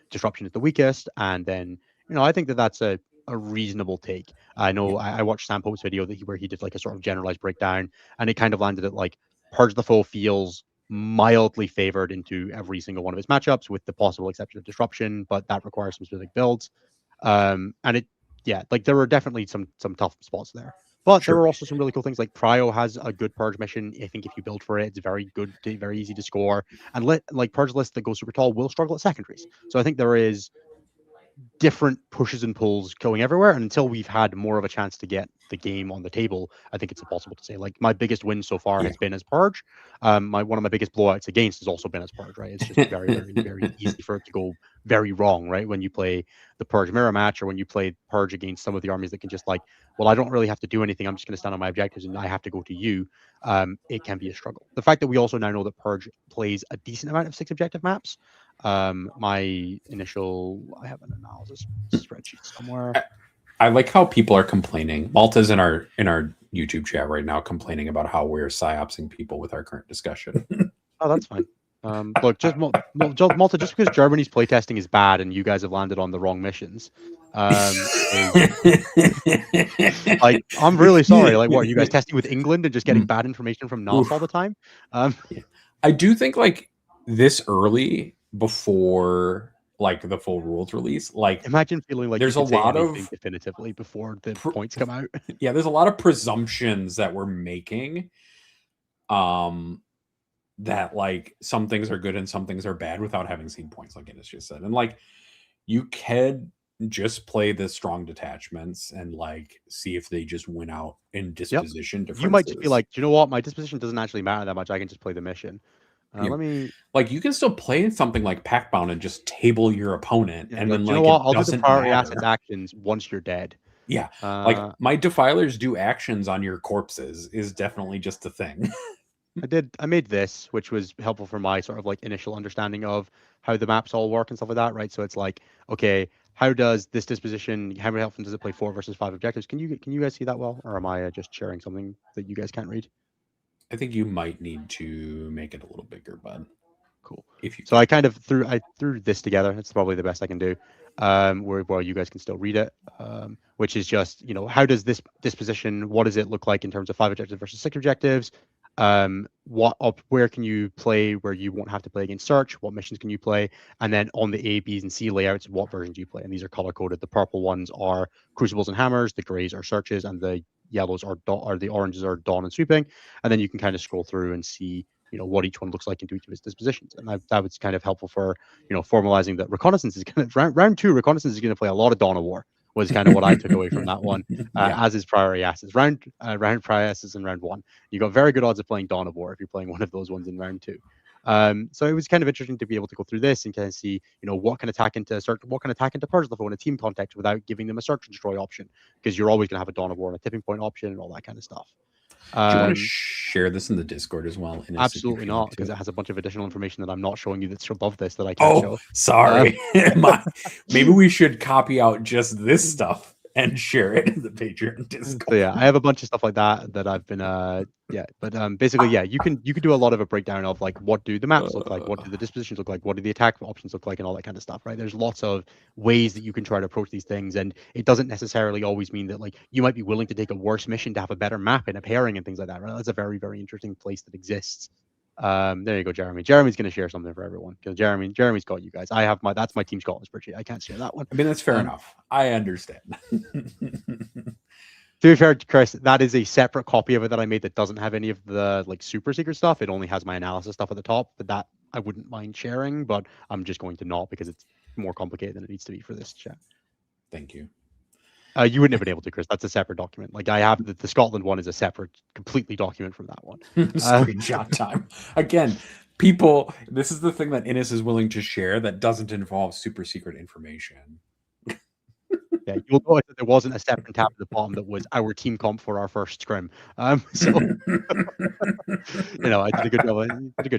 disruption at the weakest, and then I think that that's a reasonable take. I know I watched Sam Pope's video where he did like a sort of generalized breakdown, and it kind of landed at like Purge the Foe feels mildly favored into every single one of its matchups, with the possible exception of disruption, but that requires some specific builds. And it, yeah, like there were definitely some tough spots there, but there Sure. were also some really cool things. Like Prio has a good purge mission. I think if you build for it, it's very good, very easy to score. And like purge list that goes super tall will struggle at secondaries. So I think there is different pushes and pulls going everywhere. And until we've had more of a chance to get the game on the table, I think it's impossible to say. Like my biggest win so far Yeah. has been as Purge. One of my biggest blowouts against has also been as Purge, right? It's just very, very, very easy for it to go very wrong, right? When you play the Purge mirror match, or when you play Purge against some of the armies that can just like, well, I don't really have to do anything. I'm just going to stand on my objectives and I have to go to you. It can be a struggle. The fact that we also now know that Purge plays a decent amount of 6 objective maps. I have an analysis spreadsheet somewhere. I like how people are complaining. Malta's in our YouTube chat right now complaining about how we're psyopsing people with our current discussion. Oh, that's fine. Look, just Malta, just because Germany's playtesting is bad and you guys have landed on the wrong missions, like I'm really sorry. Like, what are you guys testing with England and just getting bad information from NOS all the time? I do think like this early before like the full rules release, like imagine feeling like there's you a can say lot anything of definitively before the points come out. Yeah, there's a lot of presumptions that we're making. That like some things are good and some things are bad without having seen points, like Innes just said. And like you can just play the strong detachments and like see if they just win out in disposition differences. You might just be like, you know what, my disposition doesn't actually matter that much. I can just play the mission. Let me like you can still play something like Pack Bound and just table your opponent, and then you know what, I'll do the priority assets actions once you're dead. Yeah, like my defilers do actions on your corpses is definitely just a thing. I made this, which was helpful for my sort of like initial understanding of how the maps all work and stuff like that, right? So it's like, okay, how does this disposition, how often does it play 4 versus 5 objectives? Can you guys see that well, or am I just sharing something that you guys can't read? I think you might need to make it a little bigger, bud. Cool. If you so I kind of threw this together. It's probably the best I can do. Where you guys can still read it, which is just, how does this disposition, what does it look like in terms of 5 objectives versus 6 objectives? Where can you play where you won't have to play against search? What missions can you play? And then on the A, B's, and C layouts, what versions do you play? And these are color coded. The purple ones are crucibles and hammers, the grays are searches, and the yellows are the oranges are dawn and sweeping. And then you can kind of scroll through and see what each one looks like into each of its dispositions. And that was kind of helpful for formalizing that reconnaissance is going to round 2. Reconnaissance is going to play a lot of Dawn of War. Was kind of what I took away from that one, as is priority assets. Round priority assets in round 1. You got very good odds of playing Dawn of War if you're playing one of those ones in round 2. So it was kind of interesting to be able to go through this and kind of see, what can attack into search, what can attack into purge the foe in a team context without giving them a search and destroy option, because you're always going to have a Dawn of War and a tipping point option and all that kind of stuff. Do you want to share this in the Discord as well? Absolutely not, because it has a bunch of additional information that I'm not showing you that's above this that I can't show. Sorry. Maybe we should copy out just this stuff and share it in the Patreon Discord. So yeah, I have a bunch of stuff like that I've been basically you can do a lot of a breakdown of like what do the maps look like, what do the dispositions look like, what do the attack options look like, and all that kind of stuff, right? There's lots of ways that you can try to approach these things, and it doesn't necessarily always mean that like you might be willing to take a worse mission to have a better map in a pairing and things like that, right? That's a very, very interesting place that exists. There you go, Jeremy. Jeremy's going to share something for everyone, because Jeremy's got you guys. That's my Team Scotland spreadsheet. I can't share that one. I mean, that's fair enough. I understand. To be fair, Chris, that is a separate copy of it that I made that doesn't have any of the like super secret stuff. It only has my analysis stuff at the top, but that I wouldn't mind sharing, but I'm just going to not, because it's more complicated than it needs to be for this chat. Thank you. You wouldn't have been able to, Chris. That's a separate document. Like I have the Scotland one is a separate, completely document from that one. Screenshot time. Again, people, this is the thing that Innes is willing to share that doesn't involve super secret information. Yeah, you'll notice that there wasn't a separate tab at the bottom that was our team comp for our first scrim. So I did a good job. I did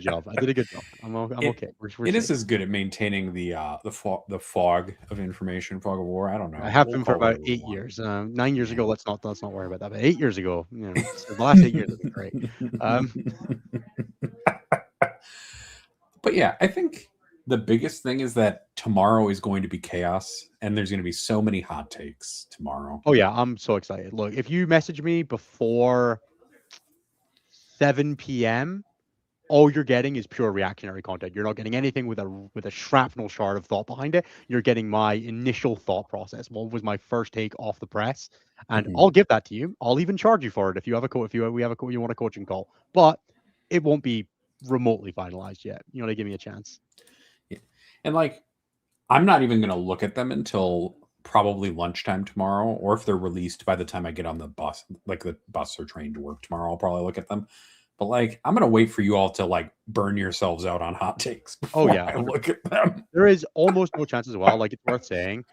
a good job. I'm okay. Innes is good at maintaining the fog of information, fog of war. I don't know. I have been for about 8 years. 9 years ago, let's not worry about that. But 8 years ago, the last 8 years have been great. But yeah, I think the biggest thing is that tomorrow is going to be chaos, and there's going to be so many hot takes tomorrow. Oh yeah, I'm so excited. Look, if you message me before 7 p.m., all you're getting is pure reactionary content. You're not getting anything with a shrapnel shard of thought behind it. You're getting my initial thought process. What was my first take off the press? And Mhm. I'll give that to you. I'll even charge you for it if you have a we have you want a coaching call. But it won't be remotely finalized yet. You know, to give me a chance. Yeah. And like, I'm not even going to look at them until probably lunchtime tomorrow, or if they're released by the time I get on the bus, like the bus or train to work tomorrow, I'll probably look at them. But like, I'm going to wait for you all to like burn yourselves out on hot takes Oh before yeah, I 100%. look at them. There is almost no chance as well. Like it's worth saying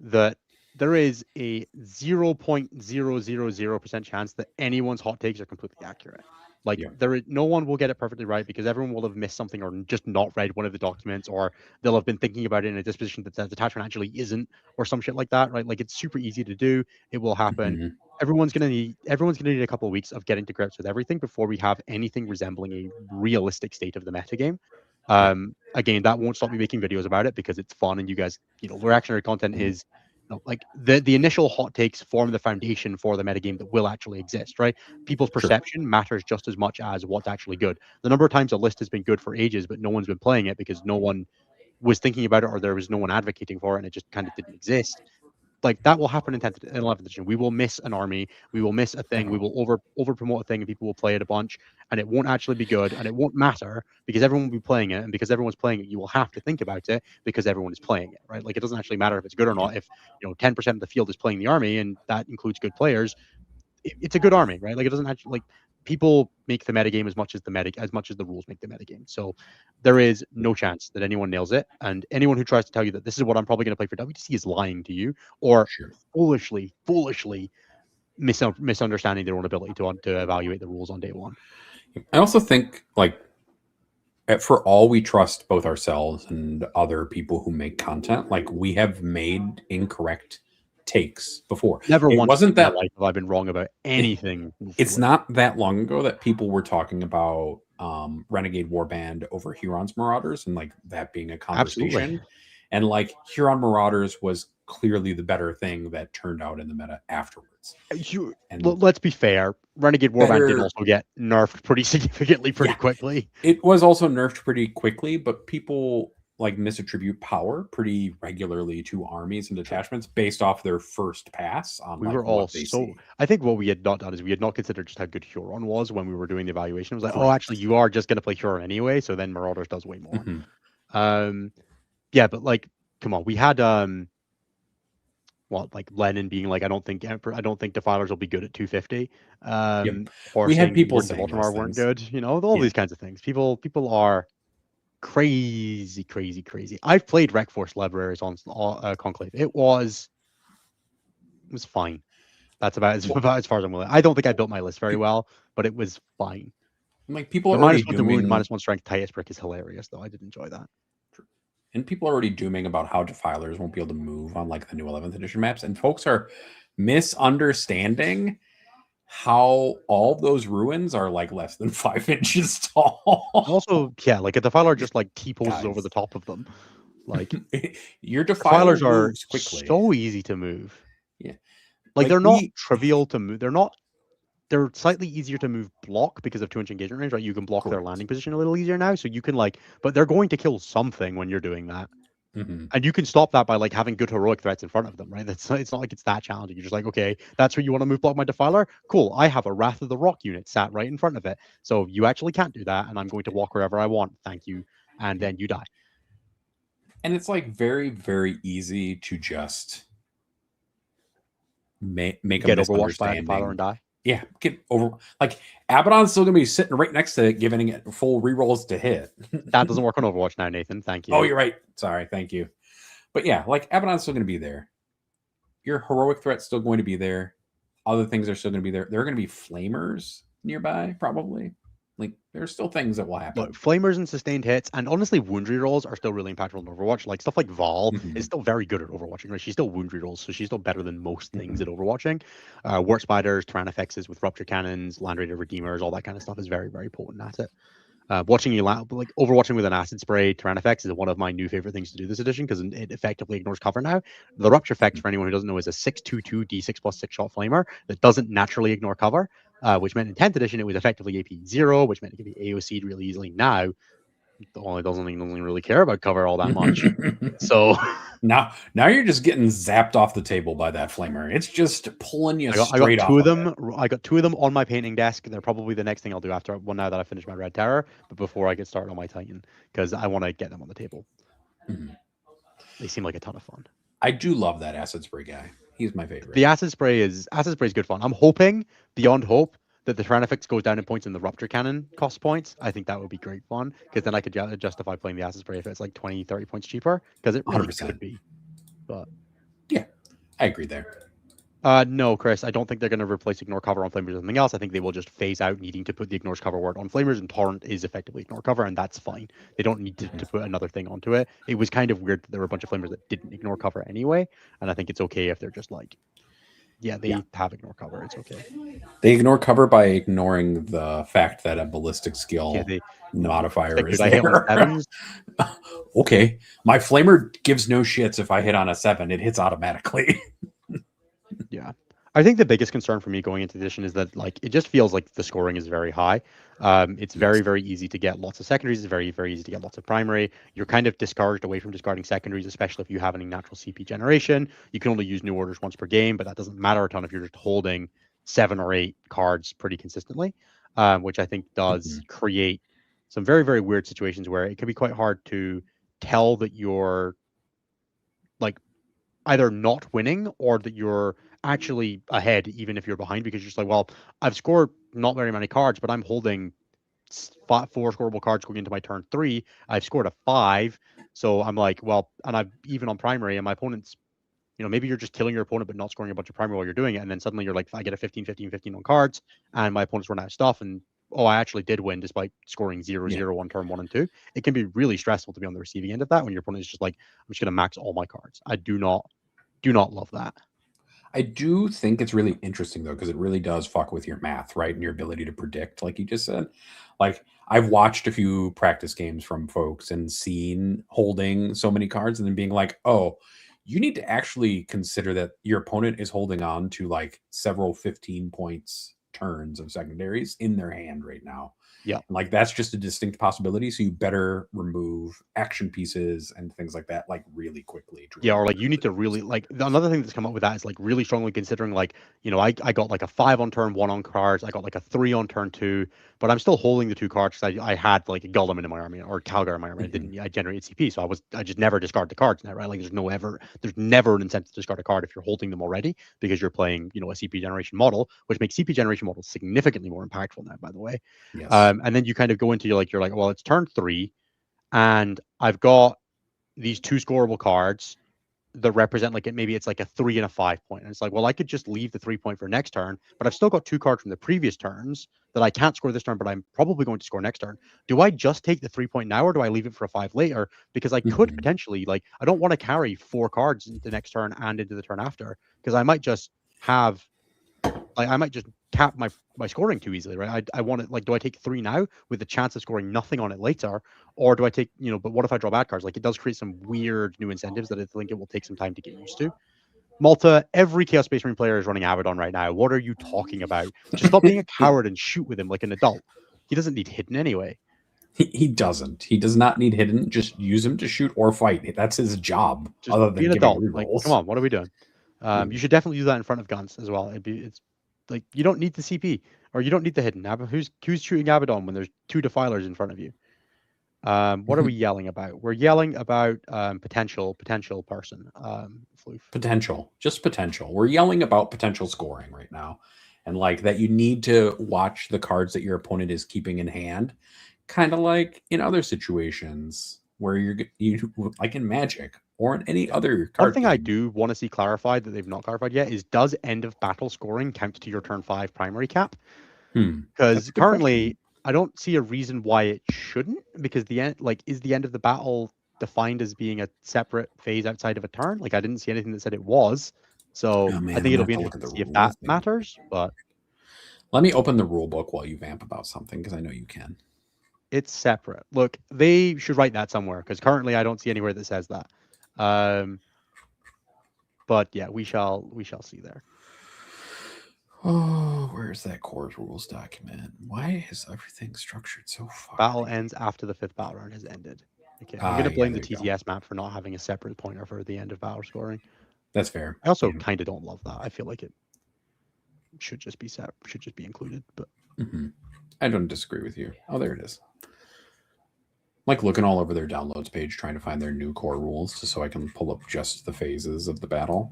that there is a 0.000% chance that anyone's hot takes are completely accurate. Like Yeah. no one will get it perfectly right because everyone will have missed something or just not read one of the documents, or they'll have been thinking about it in a disposition that the attachment actually isn't, or some shit like that, right? Like it's super easy to do. It will happen. Mhm. Everyone's gonna need a couple of weeks of getting to grips with everything before we have anything resembling a realistic state of the metagame. Yeah. Again, that won't stop me making videos about it because it's fun and you guys, reactionary content is like the initial hot takes form the foundation for the metagame that will actually exist, right? People's Sure. perception matters just as much as what's actually good. The number of times a list has been good for ages, but no one's been playing it because no one was thinking about it or there was no one advocating for it and it just kind of didn't exist. Like that will happen in 10th and 11th edition. We will miss an army, we will miss a thing, we Definitely. will over promote a thing, and people will play it a bunch, and it won't actually be good, and it won't matter because everyone will be playing it, and because everyone's playing it, you will have to think about it because everyone is playing it, right? Like it doesn't actually matter if it's good or Yeah. not. If 10% of the field is playing the army, and that includes good players, it's a good army, right? Like it doesn't actually like people make the metagame as much as the rules make the metagame. So there is no chance that anyone nails it, and anyone who tries to tell you that this is what I'm probably going to play for WTC is lying to you or Sure. foolishly misunderstanding their own ability to evaluate the rules on day one. I also think like for all we trust both ourselves and other people who make content, like we have made incorrect takes before. Never It once wasn't in my that life have I been wrong about anything it's before. not that long ago that people were talking about Renegade Warband over Huron's Marauders and like that being a Absolutely. conversation. And like Huron Marauders was clearly the better thing that turned out in the meta afterwards. And Let's be fair. Renegade Warband did better, also get nerfed pretty significantly pretty yeah, quickly. it was also nerfed pretty quickly, but people like misattribute power pretty regularly to armies and True. detachments based off their first pass on We like were all what they so. see. I think what we had not done is we had not considered just how good Huron was when we were doing the evaluation. It was like, oh, actually, Correct. you are just going to play Huron anyway, so then Marauders does way more. Hmm. Um, yeah, but like, come on, we had well, like Lennon being like, I don't think Defilers will be good at 250. Yep. Or We had saying people Wardens of saying those Ultramar weren't things. good. All Yeah. these kinds of things. People are crazy, crazy, crazy. I've played Rec Force libraries on Conclave. It was fine. That's about Well, about as far as I'm willing. I don't think I built my list very well, but it was fine. like people The are already -1 to wound, dooming -1 strength Titus brick is hilarious, though. I did enjoy that. and people are already dooming about how defilers won't be able to move on like the new 11th edition maps, and folks are misunderstanding how all those ruins are like less than 5 inches And tall. also, yeah, like a Defiler just like T-poses over the Guys, top of them. Like your defiler Defilers are moves quickly. so easy to move. Yeah, Like like they're not we trivial to move. They're slightly easier to move block because of 2-inch engagement range, right? You can block their correct. landing position a little easier now. So you can but they're going to kill something when you're doing that. Hmm. And you can stop that by like having good heroic threats in front of them, right? It's not like it's that challenging. You're just like, okay, that's where you want to move block my Defiler. Cool. I have a Wrath of the Rock unit sat right in front of it. So you actually can't do that, and I'm going to walk wherever I want. Thank you. And then you die. And it's like very, very easy to just make a Get overwatched by a Defiler misunderstanding. and die. Yeah, get over like Abaddon's still gonna be sitting right next to it, giving it full rerolls to hit. That doesn't work on Overwatch now, Nathan. Thank Oh, you. you're right. Sorry, thank you. But yeah, like Abaddon's still gonna be there. Your heroic threat's still going to be there. Other things are still gonna be there. There are gonna be flamers nearby, probably. Like there's still things that will Look, happen. flamers and sustained hits, and honestly, wound rerolls are still really impactful in Overwatch. Like stuff like Val is Mhm, still very good at Overwatching, right? She's still wound rerolls, so she's still better than most things mhm. at Overwatching. Wart Spiders, Tyrannofexes with Rupture Cannons, Land Raider Redeemers, all that kind of stuff is very, very potent at it. Watching you like overwatching with an acid spray Terran effects is one of my new favorite things to do this edition because it effectively ignores cover now. The rupture effect, for anyone who doesn't know, is a 6/2/2 d6 plus 6 shot flamer that doesn't naturally ignore cover, which meant in 10th edition it was effectively AP 0, which meant it could be AOC'd really easily. Now it doesn't really care about cover all that much. So now you're just getting zapped off the table by that flamer. It's just pulling you I got straight two off of them. I got two of them on my painting desk. They're probably the next thing I'll do after now that I finish my Red Tower, but before I get started on my Titan, because I want to get them on the table. Mm-hmm. They seem like a ton of fun. I do love that acid spray guy. He's my favorite. The acid spray is good fun. I'm hoping beyond hope that the Tyrann effects goes down in points and the rupture cannon cost points. I think that would be great fun because then I could justify playing the acid spray if it's like 20, 30 points cheaper because it really 100%. could be. But yeah, I agree there. No, Chris, I don't think they're going to replace ignore cover on flamers with something else. I think they will just phase out needing to put the ignores cover word on flamers, and torrent is effectively ignore cover, and that's fine. They don't need to put another thing onto it. It was kind of weird that there were a bunch of flamers that didn't ignore cover anyway, and I think it's okay if they're just like, they have ignore cover. It's okay. They ignore cover by ignoring the fact that a ballistic skill modifier is there. Okay, my flamer gives no shits if I hit on a 7; it hits automatically. Yeah, I think the biggest concern for me going into the edition is that like it just feels like the scoring is very high. It's very, very easy to get lots of secondaries. It's very, very easy to get lots of primary. You're kind of discouraged away from discarding secondaries, especially if you have any natural CP generation. You can only use new orders once per game, but that doesn't matter a ton if you're just holding 7 or 8 cards pretty consistently, which I think does create some very, very weird situations where it can be quite hard to tell that you're like either not winning or that you're actually ahead even if you're behind, because you're just like, well, I've scored not very many cards, but I'm holding 4 scoreable cards going into my turn 3. I've scored a 5, so I'm like, well, and I've even on primary, and my opponent's, maybe you're just killing your opponent but not scoring a bunch of primary while you're doing it, and then suddenly you're like, I get a 15 15 15 on cards and my opponent's run out of stuff, and I actually did win despite scoring 0-0 on turn 1 and 2. It can be really stressful to be on the receiving end of that when your opponent is just like, I'm just going to max all my cards. I do not love that. I do think it's really interesting though, because it really does fuck with your math, right? And your ability to predict, like you just said. Like I've watched a few practice games from folks and seen holding so many cards and then being like, oh, you need to actually consider that your opponent is holding on to like several 15 points turns of secondaries in their hand right now. Yeah. Like that's just a distinct possibility. So you better remove action pieces and things like that, like really quickly. Yeah, or like you need to really like another thing that's come up with that is like really strongly considering like, I got like a 5 on turn 1 on cards. I got like a 3 on turn 2, but I'm still holding the 2 cards because I had like a Gullum in my army or Calgar in my army. I generated CP, so I just never discard the cards now, right? Like there's never an incentive to discard a card if you're holding them already because you're playing, a CP generation model, which makes CP generation models significantly more impactful now, by the way. Yes. And then you kind of go into you're like, well, it's turn 3 and I've got these 2 scoreable cards that represent like maybe it's like a 3 and a 5 point, and it's like, well, I could just leave the 3 point for next turn, but I've still got 2 cards from the previous turns that I can't score this turn, but I'm probably going to score next turn. Do I just take the 3 point now, or do I leave it for a 5 later? Because I could potentially, like, I don't want to carry 4 cards into the next turn and into the turn after, because I might just have I might just cap my scoring too easily, right? I want it like, do I take 3 now with the chance of scoring nothing on it later, or do I take, but what if I draw bad cards? Like it does create some weird new incentives that I think it will take some time to get used to. Malta, every Chaos Space Marine player is running Abaddon right now. What are you talking about? Just stop being a coward and shoot with him like an adult. He doesn't need hidden anyway. He doesn't. He does not need hidden. Just use him to shoot or fight. That's his job. Just other than be an adult. Rerolls. Like, come on, what are we doing? You should definitely do that in front of guns as well. It's like you don't need the CP or you don't need the hidden. Who's shooting Abaddon when there's 2 defilers in front of you? What are we yelling about? We're yelling about potential person. Potential, just potential. We're yelling about potential scoring right now, and like that you need to watch the cards that your opponent is keeping in hand, kind of like in other situations where you like in Magic or in any other card. One thing I do want to see clarified that they've not clarified yet is, does end of battle scoring count to your turn 5 primary cap? Because currently I don't see a reason why it shouldn't, because the end, like, is the end of the battle defined as being a separate phase outside of a turn? Like I didn't see anything that said it was. So I think it'll be interesting to see if that matters. But let me open the rule book while you vamp about something, because I know you can. It's separate. Look, they should write that somewhere because currently I don't see anywhere that says that. But yeah, we shall see there. Oh, where's that core rules document? Why is everything structured so Battle funny? ends after the 5th battle round has ended. Okay, I'm Ah, gonna yeah, blame the there you go. TTS map for not having a separate pointer for the end of battle scoring. That's fair. I also Yeah. kind of don't love that. I feel like it should just be set, should just be included. But I don't disagree with you. Oh, there it is. Like looking all over their downloads page, trying to find their new core rules, just so I can pull up just the phases of the battle.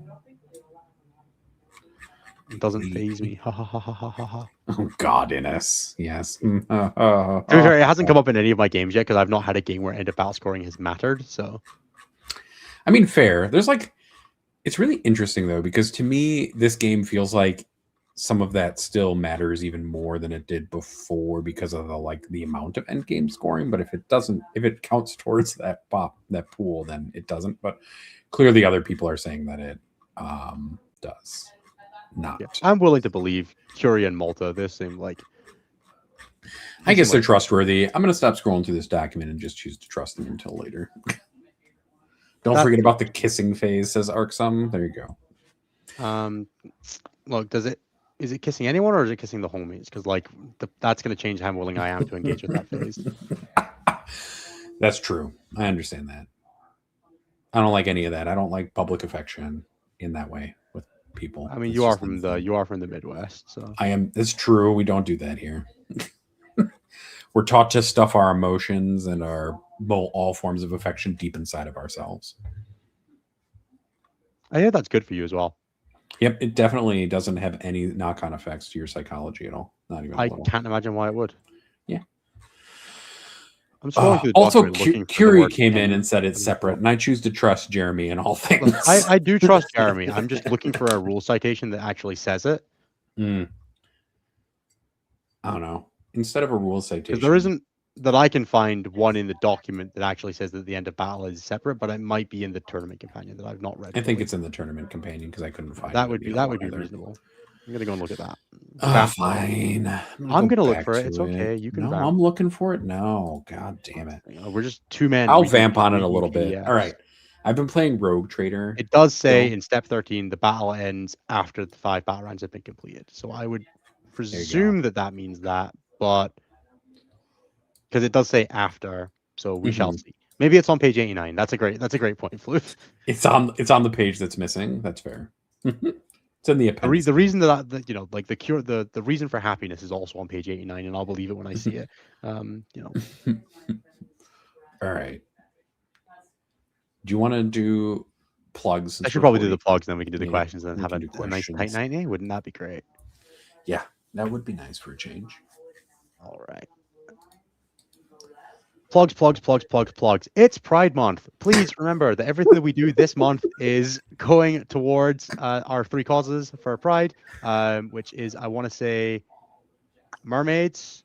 it doesn't phase me. Ha ha ha ha ha ha ha. Oh God, Innes. Yes. To be fair, it hasn't come up in any of my games yet because I've not had a game where end of battle scoring has mattered. So I mean, fair. There's like, it's really interesting though, because to me, this game feels like some of that still matters even more than it did before because of the amount of end game scoring. But if it counts towards that pool, then it doesn't. But clearly, other people are saying that it does not. yeah, I'm willing to believe Curie and Malta. This seem like. I guess they're trustworthy. I'm going to stop scrolling through this document and just choose to trust them until later. Don't forget about the kissing phase, says Arksum. There you go. Look, is it kissing anyone or is it kissing the homies? Because that's going to change how willing I am to engage with that phase. That's true. I understand that. I don't like any of that. I don't like public affection in that way with people. I mean, you are from the Midwest, so I am. It's true. We don't do that here. We're taught to stuff our emotions and all forms of affection deep inside of ourselves. I think that's good for you as well. Yep, it definitely doesn't have any knock-on effects to your psychology at all. Not even. I can't imagine why it would. Yeah. I'm scrolling through the also, document Curie came in and said it's separate, and I choose to trust Jeremy in all things. I do trust Jeremy. I'm just looking for a rule citation that actually says it. I don't know. Instead of a rule citation, there isn't that I can find one in the document that actually says that the end of battle is separate, but it might be in the tournament companion that I've not read. I think it's in the tournament companion because I couldn't find that. It Would be reasonable. I'm gonna go and look at that. Fine. I'm gonna look for it. It's okay. You can. No, vamp. I'm looking for it now. God damn it. We're just two men. I'll vamp on it a little bit. All right. I've been playing Rogue Trader. It does say in step 13 the battle ends after the 5 battle rounds have been completed. So I would presume that means that, but because it does say after, so we shall see. Maybe it's on page 89. That's a great point, Floof. It's on the page that's missing. That's fair. It's in the appendix. The reason that the reason for happiness is also on page 89, and I'll believe it when I see it. All right. Do you want to do plugs? I should probably do the plugs, then we can do the questions, and have a nice tight night. Wouldn't that be great? Yeah, that would be nice for a change. All right. Plugs. It's Pride Month. Please remember that everything that we do this month is going towards our 3 causes for Pride, which is, I want to say, Mermaids,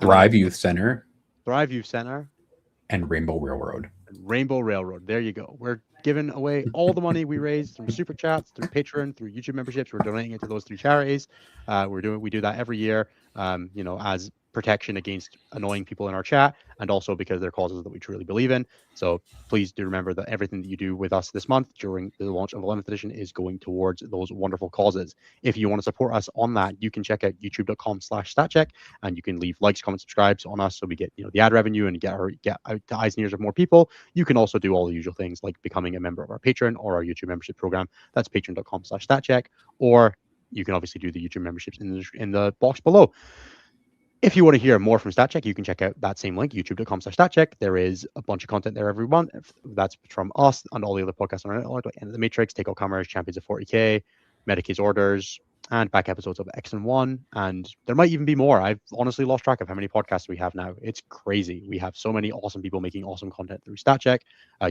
Thrive Youth Center, and Rainbow Railroad. There you go. We're giving away all the money we raise from super chats, through Patreon, through YouTube memberships. We're donating it to those 3 charities. We do that every year, as protection against annoying people in our chat, and also because they're causes that we truly believe in. So please do remember that everything that you do with us this month during the launch of 11th edition is going towards those wonderful causes. If you want to support us on that, you can check out youtube.com/statcheck, and you can leave likes, comments, subscribes on us so we get the ad revenue and get out to eyes and ears of more people. You can also do all the usual things like becoming a member of our Patreon or our YouTube membership program. That's patreon.com/statcheck, or you can obviously do the YouTube memberships in the box below. If you want to hear more from StatCheck, you can check out that same link, youtube.com/StatCheck. There is a bunch of content there every month. That's from us and all the other podcasts on our network, like End of the Matrix, Take Out Cameras, Champions of 40K, Medicaid's Orders, and back episodes of X and One. And there might even be more. I've honestly lost track of how many podcasts we have now. It's crazy. We have so many awesome people making awesome content through StatCheck.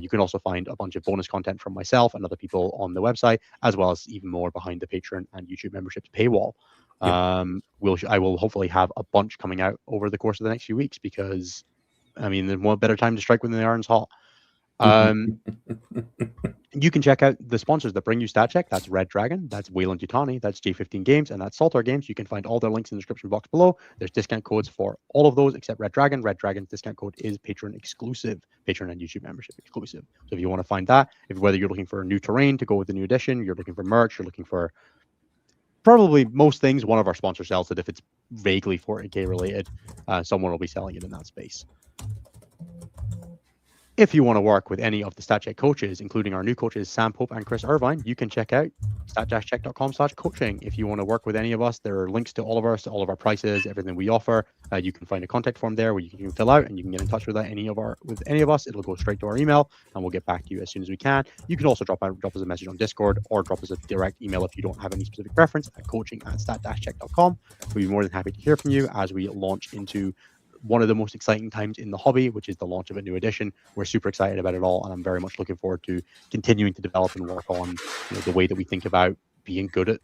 You can also find a bunch of bonus content from myself and other people on the website, as well as even more behind the Patreon and YouTube memberships paywall. Yep. I will hopefully have a bunch coming out over the course of the next few weeks, because there's no better time to strike when the iron's hot. You can check out the sponsors that bring you Stat Check. That's Red Dragon, that's Wayland Yutani, that's J15 Games, and that's Saltar Games. You can find all their links in the description box below. There's discount codes for all of those except Red Dragon. Red Dragon's discount code is Patreon exclusive, Patreon and YouTube membership exclusive. So if you want to find that, whether you're looking for a new terrain to go with the new edition, you're looking for merch, you're looking for probably most things, one of our sponsors sells it. If it's vaguely 40k related, someone will be selling it in that space. If you want to work with any of the StatCheck coaches, including our new coaches, Sam Pope and Chris Irvine, you can check out stat-check.com/coaching. If you want to work with any of us, there are links to all of our prices, everything we offer. You can find a contact form there where you can fill out and you can get in touch with any of us. It'll go straight to our email and we'll get back to you as soon as we can. You can also drop us a message on Discord or drop us a direct email if you don't have any specific preference at coaching@stat-check.com. We'll be more than happy to hear from you as we launch into one of the most exciting times in the hobby, which is the launch of a new edition. We're super excited about it all, and I'm very much looking forward to continuing to develop and work on the way that we think about being good at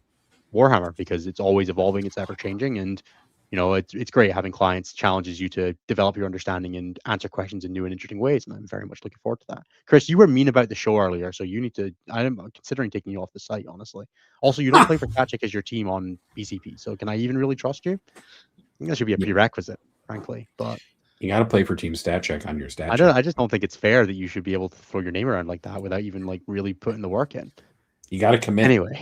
Warhammer, because it's always evolving, it's ever changing, and it's great having clients challenges you to develop your understanding and answer questions in new and interesting ways, and I'm very much looking forward to that. Chris, you were mean about the show earlier, so you need to. I'm considering taking you off the site, honestly. Also, you don't play for Tactic as your team on BCP, so can I even really trust you? I think that should be a prerequisite, frankly, but you got to play for Team Stat Check on your stat. I just don't think it's fair that you should be able to throw your name around like that without even really putting the work in. You got to commit. Anyway,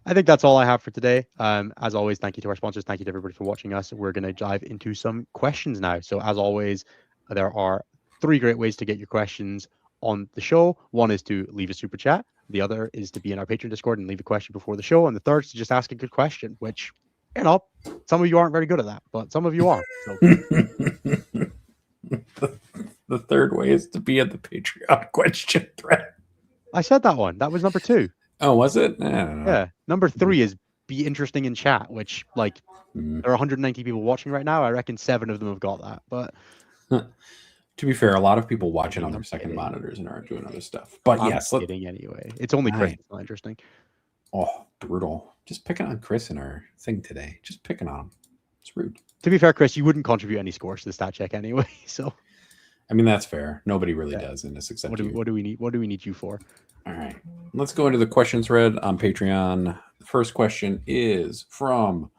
I think that's all I have for today. As always, thank you to our sponsors. Thank you to everybody for watching us. We're going to dive into some questions now. So as always, there are 3 great ways to get your questions on the show. One is to leave a super chat. The other is to be in our Patreon Discord and leave a question before the show. And the third is to just ask a good question, which, some of you aren't very good at that, but some of you are. So. The third way is to be at the Patreon question thread. I said that one. That was number 2. Oh, was it? I don't know. Yeah. Number 3 is be interesting in chat, which there are 190 people watching right now. I reckon 7 of them have got that. But to be fair, a lot of people watch it on their second monitors and aren't doing other stuff. But I'm kidding anyway. It's only Chris. It's not interesting. Oh, brutal. Just picking on Chris in our thing today. Just picking on him. It's rude. To be fair, Chris, you wouldn't contribute any scores to the stat check anyway. So, I mean, that's fair. Nobody really does in this except what do we need? What do we need you for? All right. Let's go into the question thread on Patreon. The first question is from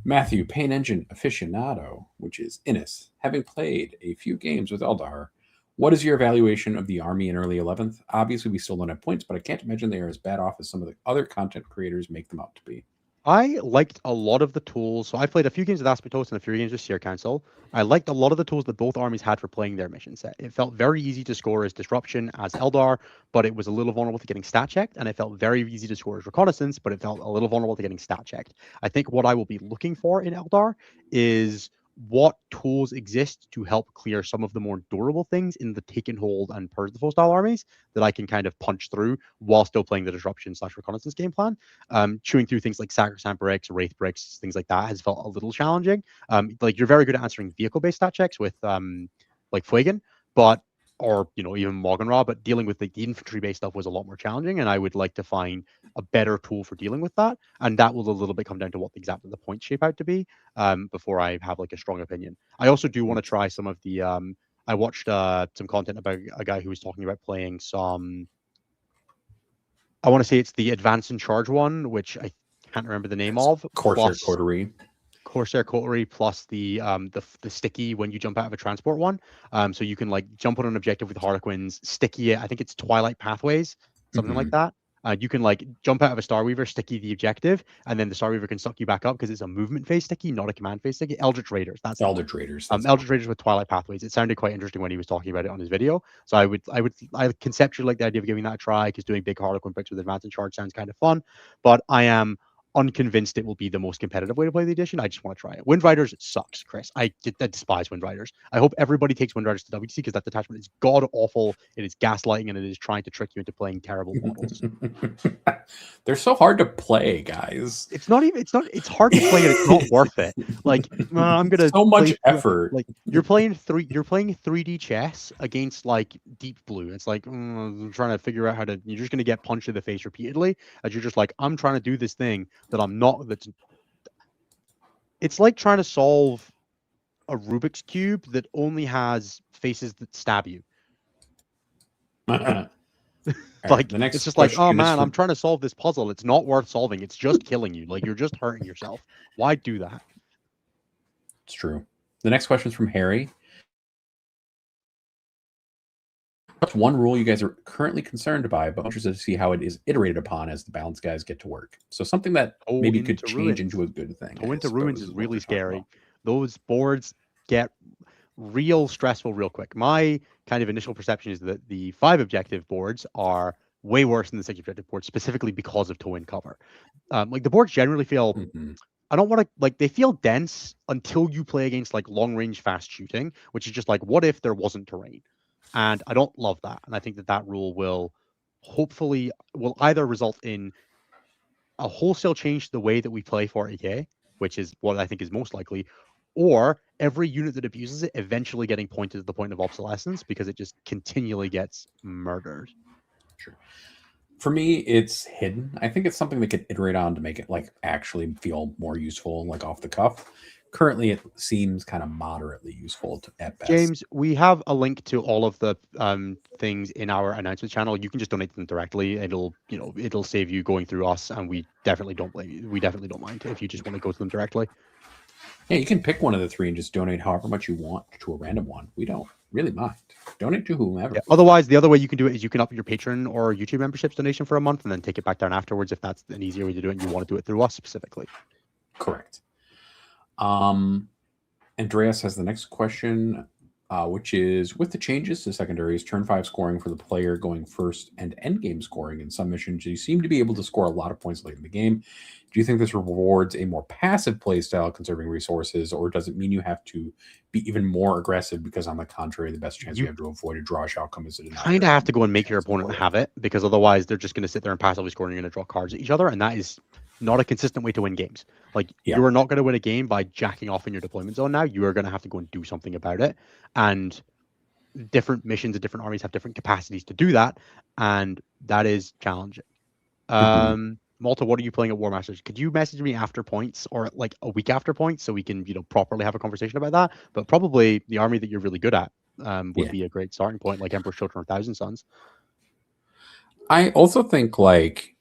Matthew, Pain Engine Aficionado, which is Innis. Having played a few games with Eldar, what is your evaluation of the army in early 11th? Obviously, we still don't have points, but I can't imagine they are as bad off as some of the other content creators make them out to be. I liked a lot of the tools. So I played a few games with Aspetos and a few games with Seer Council. I liked a lot of the tools that both armies had for playing their mission set. It felt very easy to score as Disruption, as Eldar, but it was a little vulnerable to getting stat checked. And it felt very easy to score as Reconnaissance, but it felt a little vulnerable to getting stat checked. I think what I will be looking for in Eldar is what tools exist to help clear some of the more durable things in the Taken Hold and Purge the Foe style armies that I can kind of punch through while still playing the Disruption/Reconnaissance game plan. Chewing through things like Sacrosanct Bricks, Wraith Bricks, things like that has felt a little challenging. You're very good at answering vehicle-based stat checks with Fuegan, or even Morgan-Ra, but dealing with the infantry-based stuff was a lot more challenging, and I would like to find a better tool for dealing with that, and that will a little bit come down to what exactly the points shape out to be before I have a strong opinion. I also do want to try some of the I watched some content about a guy who was talking about playing some, I want to say it's the Advance and Charge one, which I can't remember the name of. Corsair Coterie. Corsair Coterie plus the sticky when you jump out of a transport one. So you can jump on an objective with Harlequins, sticky it. I think it's Twilight Pathways, something like that. You can jump out of a Starweaver, sticky the objective, and then the Starweaver can suck you back up because it's a movement phase sticky, not a command phase sticky. Eldritch Raiders. That's Eldritch Raiders. Eldritch Raiders with Twilight Pathways. It sounded quite interesting when he was talking about it on his video. So I conceptually like the idea of giving that a try because doing big Harlequin picks with Advance and Charge sounds kind of fun. But I am unconvinced it will be the most competitive way to play the edition. I just want to try it. Wind Riders sucks, Chris. I despise Wind Riders. I hope everybody takes Wind Riders to WTC because that detachment is god awful. It is gaslighting and it is trying to trick you into playing terrible models. They're so hard to play, guys. It's hard to play and it's not worth it. I'm gonna so much effort. You're playing 3D chess against Deep Blue. It's I'm trying to figure out you're just gonna get punched in the face repeatedly as you're just I'm trying to do this thing that I'm not. It's like trying to solve a Rubik's Cube that only has faces that stab you. Like, the next it's just like, oh question is man, I'm from trying to solve this puzzle. It's not worth solving. It's just killing you. Like, you're just hurting yourself. Why do that? It's true. The next question is from Harry. What's one rule you guys are currently concerned by, but I'm interested to see how it is iterated upon as the balance guys get to work? So something that Toe maybe could into change ruins. into a good thing. Toe I into ruins suppose is is what really they're talking scary. about. Those boards get real stressful real quick. My kind of initial perception is that the 5 objective boards are way worse than the 6 objective boards, specifically because of toe in cover. Like, the boards generally feel, Mm-hmm. I don't want to, like, they feel dense until you play against like long range fast shooting, which is just like, what if there wasn't terrain? And I don't love that. And I think that that rule will hopefully will either result in a wholesale change to the way that we play 40k, which is what I think is most likely, or every unit that abuses it eventually getting pointed to the point of obsolescence because it just continually gets murdered. Sure. For me, it's hidden. I think it's something they could iterate on to make it like actually feel more useful, like off the cuff. Currently, it seems kind of moderately useful at best. James, we have a link to all of the things in our announcement channel. You can just donate them directly. It'll save you going through us, and we definitely don't blame you. We definitely don't mind if you just want to go to them directly. Yeah, you can pick one of the 3 and just donate however much you want to a random one. We don't really mind. Donate to whomever. Yeah. Otherwise, the other way you can do it is you can up your Patreon or YouTube memberships donation for a month and then take it back down afterwards if that's an easier way to do it and you want to do it through us specifically. Correct. Andreas has the next question, which is with the changes to secondaries, turn 5 scoring for the player going first, and end game scoring in some missions, you seem to be able to score a lot of points late in the game. Do you think this rewards a more passive play style conserving resources, or does it mean you have to be even more aggressive because, on the contrary, the best chance you have to avoid a drawish outcome is to deny kind of have to go and make your opponent have it, because otherwise they're just going to sit there and passively score and you're going to draw cards at each other, and that is not a consistent way to win games. Like, you are not going to win a game by jacking off in your deployment zone now. You are going to have to go and do something about it, and different missions and different armies have different capacities to do that, and that is challenging. Malta, what are you playing at War Masters? Could you message me after points or like a week after points so we can, properly have a conversation about that? But probably the army that you're really good at would be a great starting point, like Emperor's Children or Thousand Sons. I also think like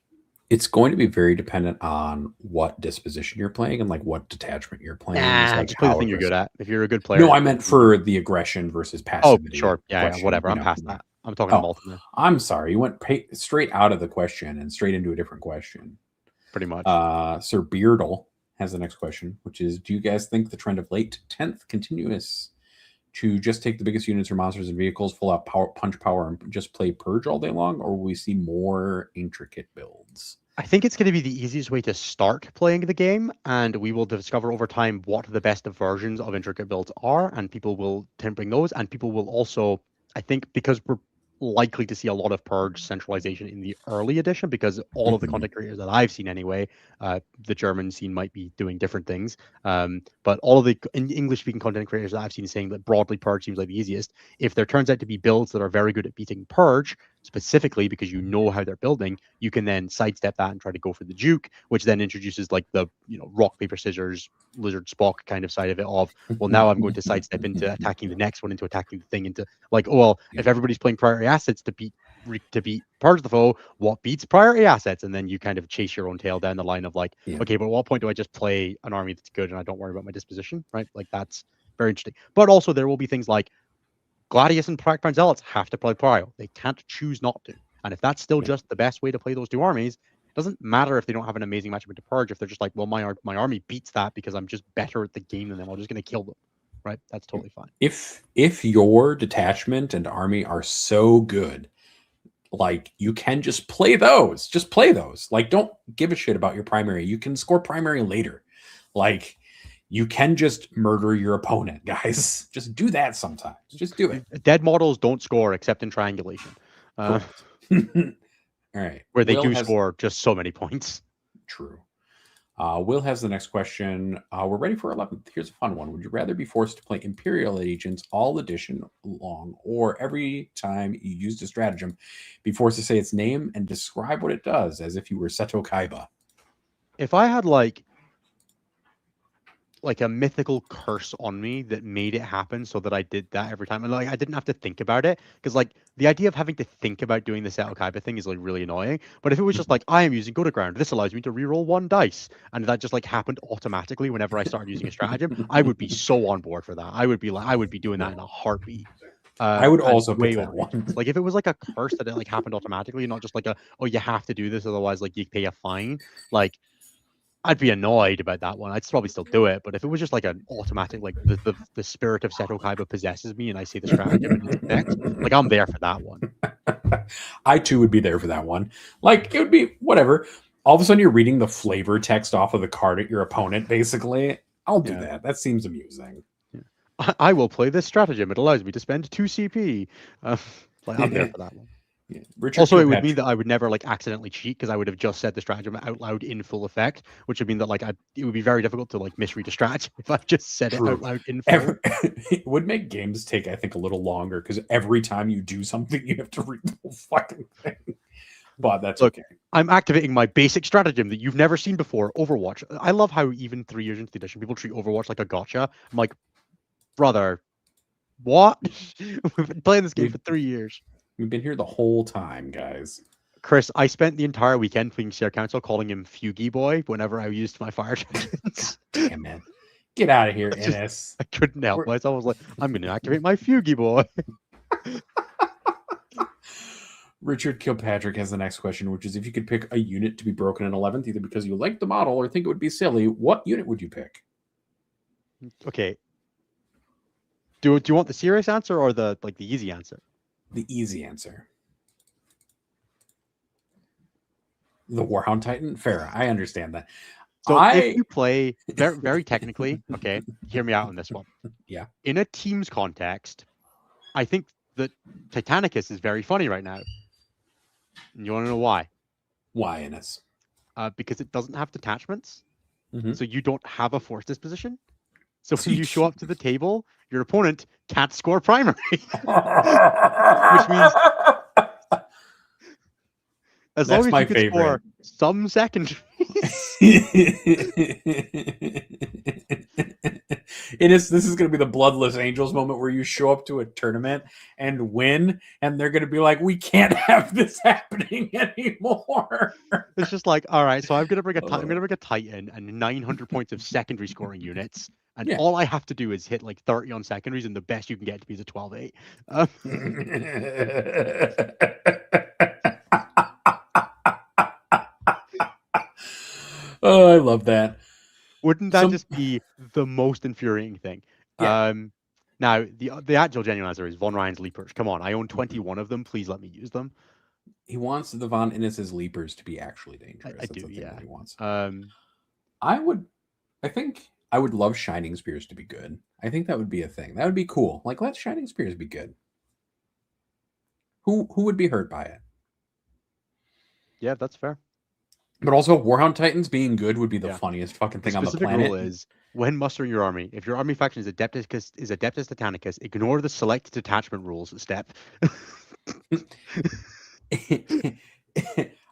it's going to be very dependent on what disposition you're playing and like what detachment you're playing. Like just play the thing you're good at. If you're a good player. No, I meant for the aggression versus passivity. Oh, sure. Yeah, whatever. I'm past that. I'm talking to Malta now. I'm sorry. You went straight out of the question and straight into a different question. Pretty much. Sir Beardle has the next question, which is, do you guys think the trend of late 10th continuous to just take the biggest units or monsters and vehicles, full out punch power, and just play Purge all day long, or will we see more intricate builds? I think it's going to be the easiest way to start playing the game, and we will discover over time what the best versions of intricate builds are, and people will tend to bring those, and people will also, I think, because we're likely to see a lot of Purge centralization in the early edition, because all of the content creators that I've seen anyway, the German scene might be doing different things, but all of the English-speaking content creators that I've seen saying that broadly Purge seems like the easiest. If there turns out to be builds that are very good at beating Purge, specifically because you know how they're building, you can then sidestep that and try to go for the Duke, which then introduces like the rock, paper, scissors, lizard, Spock kind of side of it of, well, now I'm going to sidestep into attacking the next one, into attacking the thing, into like, oh, well, if everybody's playing priority assets to beat Purge the foe, what beats priority assets? And then you kind of chase your own tail down the line of like, okay, but at what point do I just play an army that's good and I don't worry about my disposition, right? Like, that's very interesting. But also there will be things like Gladius and Prackbound Zealots have to play Prio. They can't choose not to. And if that's still just the best way to play those two armies, it doesn't matter if they don't have an amazing matchup into Purge. If they're just like, well, my army beats that because I'm just better at the game than them, I'm just going to kill them, right? That's totally fine. If your detachment and army are so good, like, you can just play those. Just play those. Like, don't give a shit about your primary. You can score primary later. Like, you can just murder your opponent, guys. Just do that sometimes. Just do it. Dead models don't score except in triangulation. All right. Where they do score just so many points. True. Will has the next question. We're ready for 11th. Here's a fun one. Would you rather be forced to play Imperial Agents all edition long, or every time you used a stratagem, be forced to say its name and describe what it does as if you were Seto Kaiba? If I had like like a mythical curse on me that made it happen so that I did that every time. And like I didn't have to think about it because like the idea of having to think about doing the Seto Kaiba thing is like really annoying. But if it was just like I am using go to ground, this allows me to reroll 1 dice, and that just like happened automatically whenever I started using a stratagem, I would be so on board for that. I would be doing that in a heartbeat. I would And also way pick that over one. agents. Like if it was like a curse that it like happened automatically, not just like a oh you have to do this otherwise like you pay a fine. Like I'd be annoyed about that one. I'd probably still do it, but if it was just like an automatic, like the spirit of Seto Kaiba possesses me and I see the stratagem and it's fixed, like I'm there for that one. I too would be there for that one. Like it would be whatever. All of a sudden you're reading the flavor text off of the card at your opponent, basically. I'll do that. That seems amusing. I will play this stratagem. It allows me to spend 2 CP. Like I'm there for that one. Yeah. Richard Also, it would Kilpatrick. mean that I would never like accidentally cheat because I would have just said the stratagem out loud in full effect, which would mean that like it would be very difficult to like misread a stratagem if I've just said it out loud in full. It would make games take, I think, a little longer because every time you do something, you have to read the whole fucking thing. But that's Look, okay. I'm activating my basic stratagem that you've never seen before, Overwatch. I love how even 3 years into the edition, people treat Overwatch like a gotcha. I'm like, brother, what? We've been playing this game for 3 years. We've been here the whole time, guys. Chris, I spent the entire weekend playing Share Council calling him Fugie Boy whenever I used my fire dragons. Damn it. Get out of here, Ennis. I couldn't help myself. I was like, I'm going to activate my Fugie Boy. Richard Kilpatrick has the next question, which is if you could pick a unit to be broken in 11th, either because you like the model or think it would be silly, what unit would you pick? Okay. Do you want the serious answer or the easy answer? The easy answer. The Warhound Titan? Fair. I understand that. So if you play very, very technically, okay, hear me out on this one. Yeah. In a team's context, I think that Titanicus is very funny right now. And you want to know why? Why, Ennis? Because it doesn't have detachments. Mm-hmm. So you don't have a force disposition. So when you show up to the table, your opponent can't score primary. Which means as long as you can score some secondaries. This is going to be the Bloodless Angels moment where you show up to a tournament and win, and they're going to be like, we can't have this happening anymore. It's just like, all right, so I'm going to bring a Titan and 900 points of secondary scoring units. And all I have to do is hit like 30 on secondaries, and the best you can get to be is a 12-8. Oh, I love that. Wouldn't that just be the most infuriating thing? Yeah. Now, the actual genuine answer is Von Ryan's Leapers. Come on, I own 21 of them. Please let me use them. He wants the Von Innis's Leapers to be actually dangerous. I do, yeah. He wants. I think I would love Shining Spears to be good. I think that would be a thing. That would be cool. Like, let Shining Spears be good. Who would be hurt by it? Yeah, that's fair. But also, Warhound Titans being good would be the funniest fucking thing on the planet. The rule is, when mustering your army, if your army faction is Adeptus Titanicus, ignore the select detachment rules step.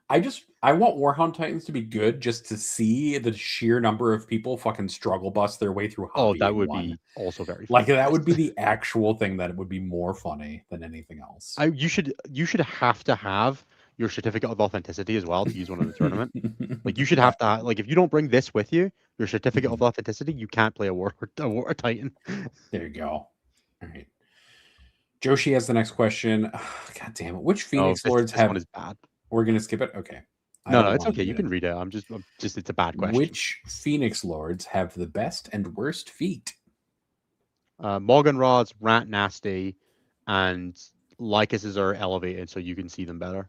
I want Warhound Titans to be good just to see the sheer number of people fucking struggle bust their way through Hobby. Oh, that would be also very funny. Like that would be the actual thing that it would be more funny than anything else. You should have to have your certificate of authenticity as well to use one in the tournament. Like you should have to like if you don't bring this with you, your certificate of authenticity, you can't play a Titan. There you go. All right. Joshi has the next question. Oh, God damn it! Which Phoenix Lords have? This one is bad. We're gonna skip it. Okay. No, it's okay. You can read it. I'm just. It's a bad question. Which Phoenix Lords have the best and worst feat? Morgan Rods, Rat Nasty, and Lycuses are elevated, so you can see them better.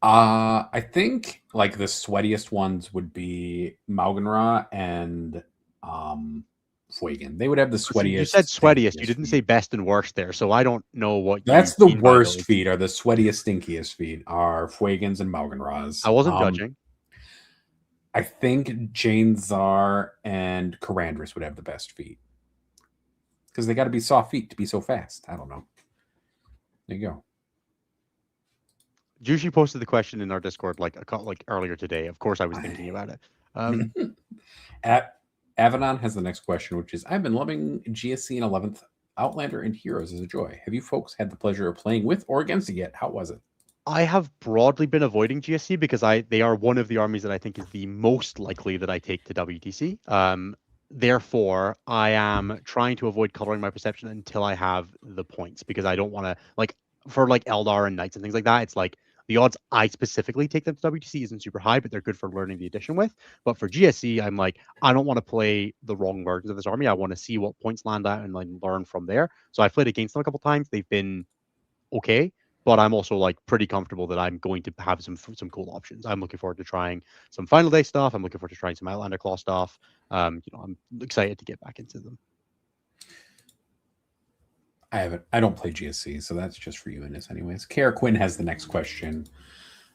I think like the sweatiest ones would be Maugenra and Fuegan. They would have the sweatiest. You said sweatiest. You didn't say best and worst there, so I don't know what. That's the worst feet. Are the sweatiest, stinkiest feet are Fuegans and Maugenras. I wasn't judging. I think Jane Czar and Karandris would have the best feet because they got to be soft feet to be so fast. I don't know. There you go. Jushi posted the question in our Discord like earlier today. Of course, I was thinking about it. Avanon has the next question, which is, I've been loving GSC and 11th. Outlander and Heroes is a joy. Have you folks had the pleasure of playing with or against it yet? How was it? I have broadly been avoiding GSC because they are one of the armies that I think is the most likely that I take to WTC. Therefore, I am trying to avoid coloring my perception until I have the points, because I don't want to, like, for like Eldar and Knights and things like that, it's like the odds I specifically take them to WTC isn't super high, but they're good for learning the edition with. But for GSC, I'm like, I don't want to play the wrong versions of this army. I want to see what points land at and like learn from there. So I've played against them a couple times. They've been okay, but I'm also like pretty comfortable that I'm going to have some cool options. I'm looking forward to trying some Final Day stuff. I'm looking forward to trying some Outlander Claw stuff. I'm excited to get back into them. I don't play GSC, so that's just for you, Innes, anyways. Kara Quinn has the next question.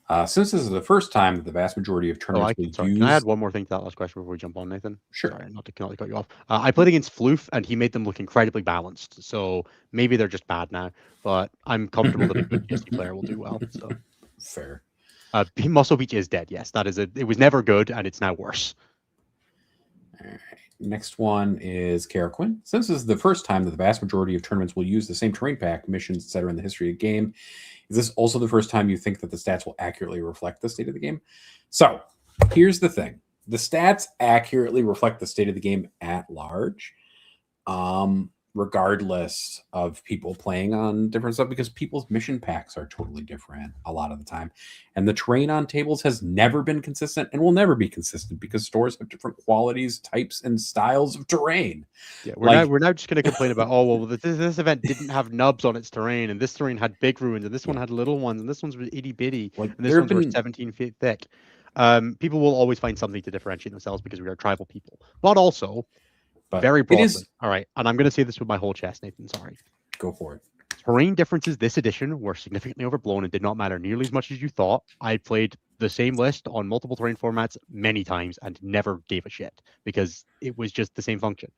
Since this is the first time that the vast majority of tournaments Can I add one more thing to that last question before we jump on, Nathan? Sure. Sorry, not to cut you off. I played against Floof, and he made them look incredibly balanced. So maybe they're just bad now, but I'm comfortable that a good GSC player will do well. So fair. Muscle Beach is dead. Yes, that is it. It was never good, and it's now worse. All right. Next one is Kara Quinn. Since this is the first time that the vast majority of tournaments will use the same terrain pack, missions, etc. in the history of the game, is this also the first time you think that the stats will accurately reflect the state of the game? So here's the thing. The stats accurately reflect the state of the game at large, regardless of people playing on different stuff, because people's mission packs are totally different a lot of the time. And the terrain on tables has never been consistent and will never be consistent because stores have different qualities, types, and styles of terrain. Yeah, we're now just going to complain about, oh, well, this event didn't have nubs on its terrain, and this terrain had big ruins, and this one had little ones, and this one's itty bitty, and this one's were 17 feet thick. People will always find something to differentiate themselves because we are tribal people, but also very broadly. All right, and I'm going to say this with my whole chest, Nathan. Sorry. Go for it. Terrain differences this edition were significantly overblown and did not matter nearly as much as you thought. I played the same list on multiple terrain formats many times and never gave a shit because it was just the same function.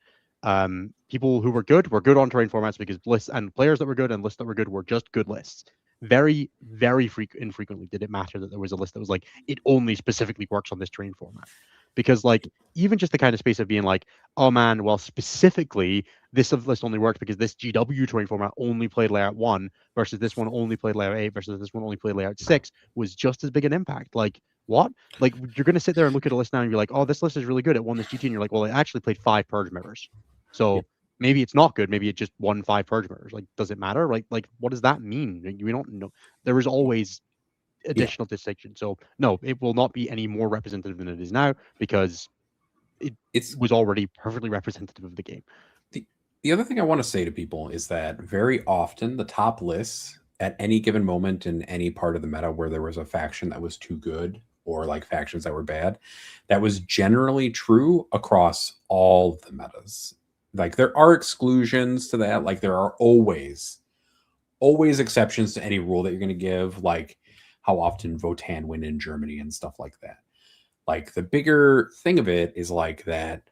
People who were good on terrain formats because lists and players that were good and lists that were good were just good lists. Very, very infrequently did it matter that there was a list that was like, it only specifically works on this terrain format. Because like even just the kind of space of being like, oh man, well specifically this list only worked because this GW terrain format only played layout 1 versus this one only played layout 8 versus this one only played layout 6 was just as big an impact. Like what? Like you're gonna sit there and look at a list now and you're like, oh, this list is really good. It won this GT, and you're like, well, it actually played 5 purge mirrors. So maybe it's not good. Maybe it just won 5 purge mirrors. Like, does it matter? Like what does that mean? We don't know. There is always additional distinction. So no, it will not be any more representative than it is now because it was already perfectly representative of the game. The other thing I want to say to people is that very often the top lists at any given moment in any part of the meta where there was a faction that was too good or like factions that were bad, that was generally true across all the metas. Like there are exclusions to that. Like there are always exceptions to any rule that you're going to give, like how often Votan win in Germany and stuff like that. Like the bigger thing of it is like that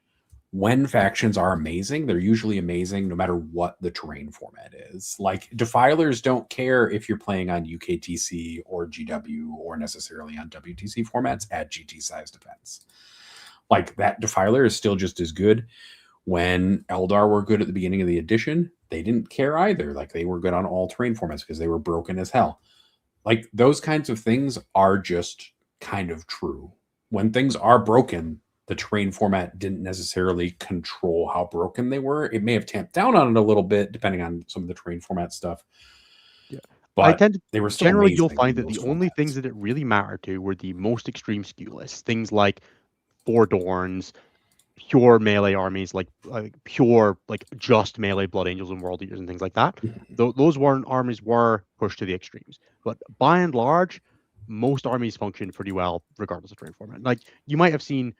when factions are amazing, they're usually amazing no matter what the terrain format is. Like Defilers don't care if you're playing on UKTC or GW or necessarily on WTC formats at GT size defense. Like that Defiler is still just as good. When Eldar were good at the beginning of the edition, they didn't care either. Like they were good on all terrain formats because they were broken as hell. Like those kinds of things are just kind of true. When things are broken, the terrain format didn't necessarily control how broken they were. It may have tamped down on it a little bit, depending on some of the terrain format stuff. Yeah, but they were still generally you'll find that the only things that it really mattered to were the most extreme skew lists. Things like 4 Dorns, pure melee armies, like pure like just melee Blood Angels and World Eaters and things like that. Those armies were pushed to the extremes, but by and large, most armies function pretty well regardless of terrain format. Like you might have seen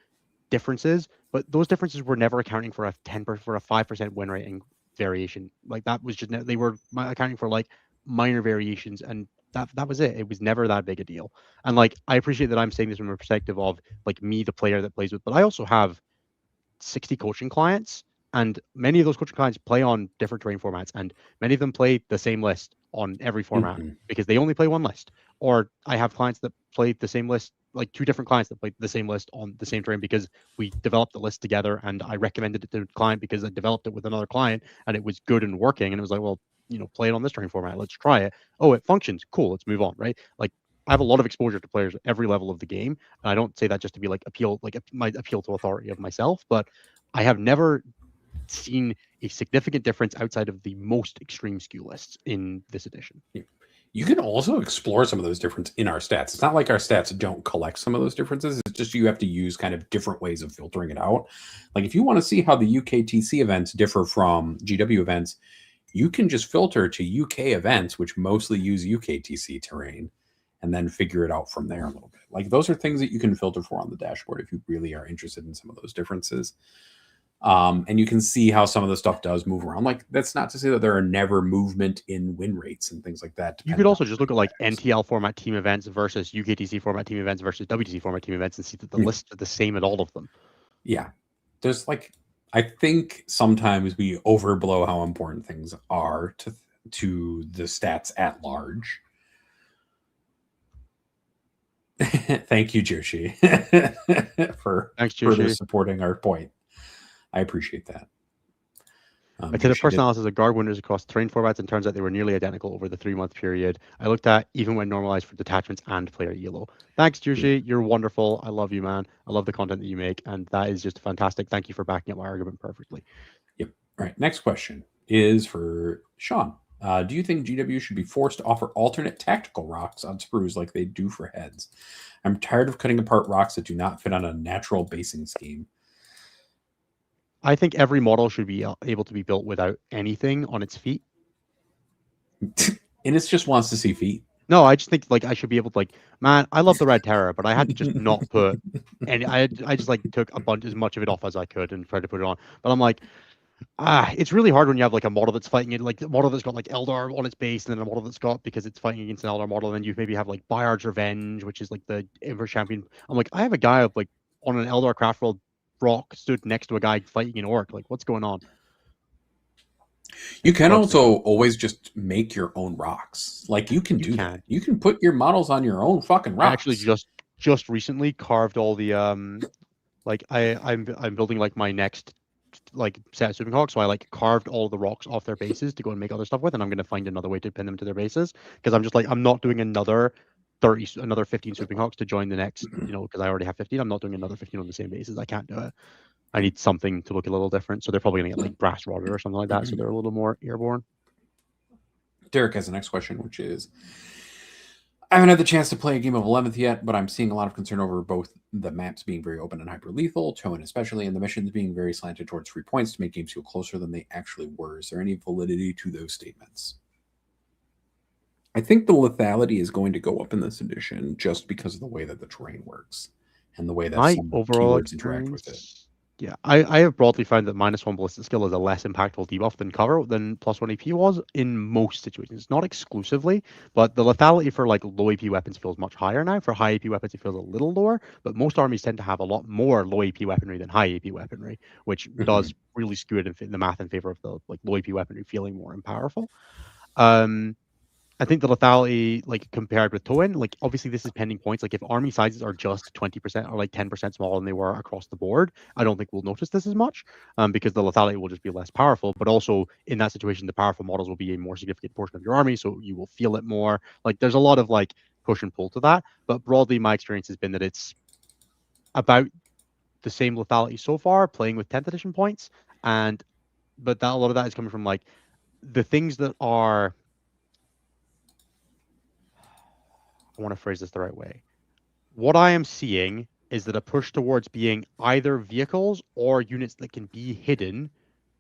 differences, but those differences were never accounting for a 5% win rate and variation. Like that was just they were accounting for like minor variations, and that was it. It was never that big a deal. And like I appreciate that I'm saying this from a perspective of like me, the player that plays with, but I also have 60 coaching clients, and many of those coaching clients play on different terrain formats, and many of them play the same list on every format Mm-hmm. because they only play one list. Or I have clients that play the same list, like two different clients that play the same list on the same terrain because we developed the list together and I recommended it to the client because I developed it with another client and it was good and working. And it was like, well, play it on this terrain format. Let's try it. Oh, it functions. Cool. Let's move on. Right. Like I have a lot of exposure to players at every level of the game. And I don't say that just to be like my appeal to authority of myself, but I have never seen a significant difference outside of the most extreme skew lists in this edition. You can also explore some of those differences in our stats. It's not like our stats don't collect some of those differences. It's just you have to use kind of different ways of filtering it out. Like if you want to see how the UKTC events differ from GW events, you can just filter to UK events, which mostly use UKTC terrain, and then figure it out from there a little bit. Like those are things that you can filter for on the dashboard if you really are interested in some of those differences. And you can see how some of the stuff does move around. Like that's not to say that there are never movement in win rates and things like that. You could also just look at like NTL format team events versus UKTC format team events versus WTC format team events and see that the lists are the same at all of them. Yeah. There's like, I think sometimes we overblow how important things are to the stats at large. Thank you, Joshi, for further supporting our point. I appreciate that. I did a first analysis of guard winners across terrain formats and turns out they were nearly identical over the 3-month period. I looked at even when normalized for detachments and player ELO. Thanks, Joshi. You're wonderful. I love you, man. I love the content that you make, and that is just fantastic. Thank you for backing up my argument perfectly. Yep. All right. Next question is for Sean. Do you think GW should be forced to offer alternate tactical rocks on sprues like they do for heads? I'm tired of cutting apart rocks that do not fit on a natural basing scheme. I think every model should be able to be built without anything on its feet. Innis just wants to see feet. No, I just think like I should be able to man, I love the Red Terror, but I had to just not put any. I just took as much of it off as I could and tried to put it on. But I'm like, it's really hard when you have like a model that's fighting it, like a model that's got like Eldar on its base, and then a model that's got because it's fighting against an Eldar model, and then you maybe have like Bayard's Revenge, which is like the Emperor Champion. I'm like, I have a guy of like on an Eldar Craft World rock stood next to a guy fighting an orc. Like, what's going on? You can also always just make your own rocks. Like you can do that. You can put your models on your own fucking rocks. I actually just recently carved all the like I'm building like my next like set of Sweeping Hawks, so I carved all the rocks off their bases to go and make other stuff with, and I'm gonna find another way to pin them to their bases because I'm just like I'm not doing another 15 Sweeping Hawks to join the next, because I already have 15. I'm not doing another 15 on the same bases. I can't do it. I need something to look a little different. So they're probably gonna get like brass rodded or something like that. So they're a little more airborne. Derek has the next question, which is, I haven't had the chance to play a game of 11th yet, but I'm seeing a lot of concern over both the maps being very open and hyper lethal, Tone especially, and the missions being very slanted towards 3 points to make games feel closer than they actually were. Is there any validity to those statements? I think the lethality is going to go up in this edition just because of the way that the terrain works and the way that some overall keywords interact with it. Yeah, I have broadly found that -1 ballistic skill is a less impactful debuff than cover than +1 AP was in most situations. Not exclusively, but the lethality for like low AP weapons feels much higher now. For high AP weapons, it feels a little lower, but most armies tend to have a lot more low AP weaponry than high AP weaponry, which does really skew it in the math in favor of the like low AP weaponry feeling more powerful. I think the lethality, like compared with Toin, like obviously this is pending points. Like if army sizes are just 20% or like 10% smaller than they were across the board, I don't think we'll notice this as much, because the lethality will just be less powerful. But also in that situation, the powerful models will be a more significant portion of your army, so you will feel it more. Like there's a lot of like push and pull to that. But broadly, my experience has been that it's about the same lethality so far, playing with 10th edition points, but a lot of that is coming from like the things that are. I want to phrase this the right way. What I am seeing is that a push towards being either vehicles or units that can be hidden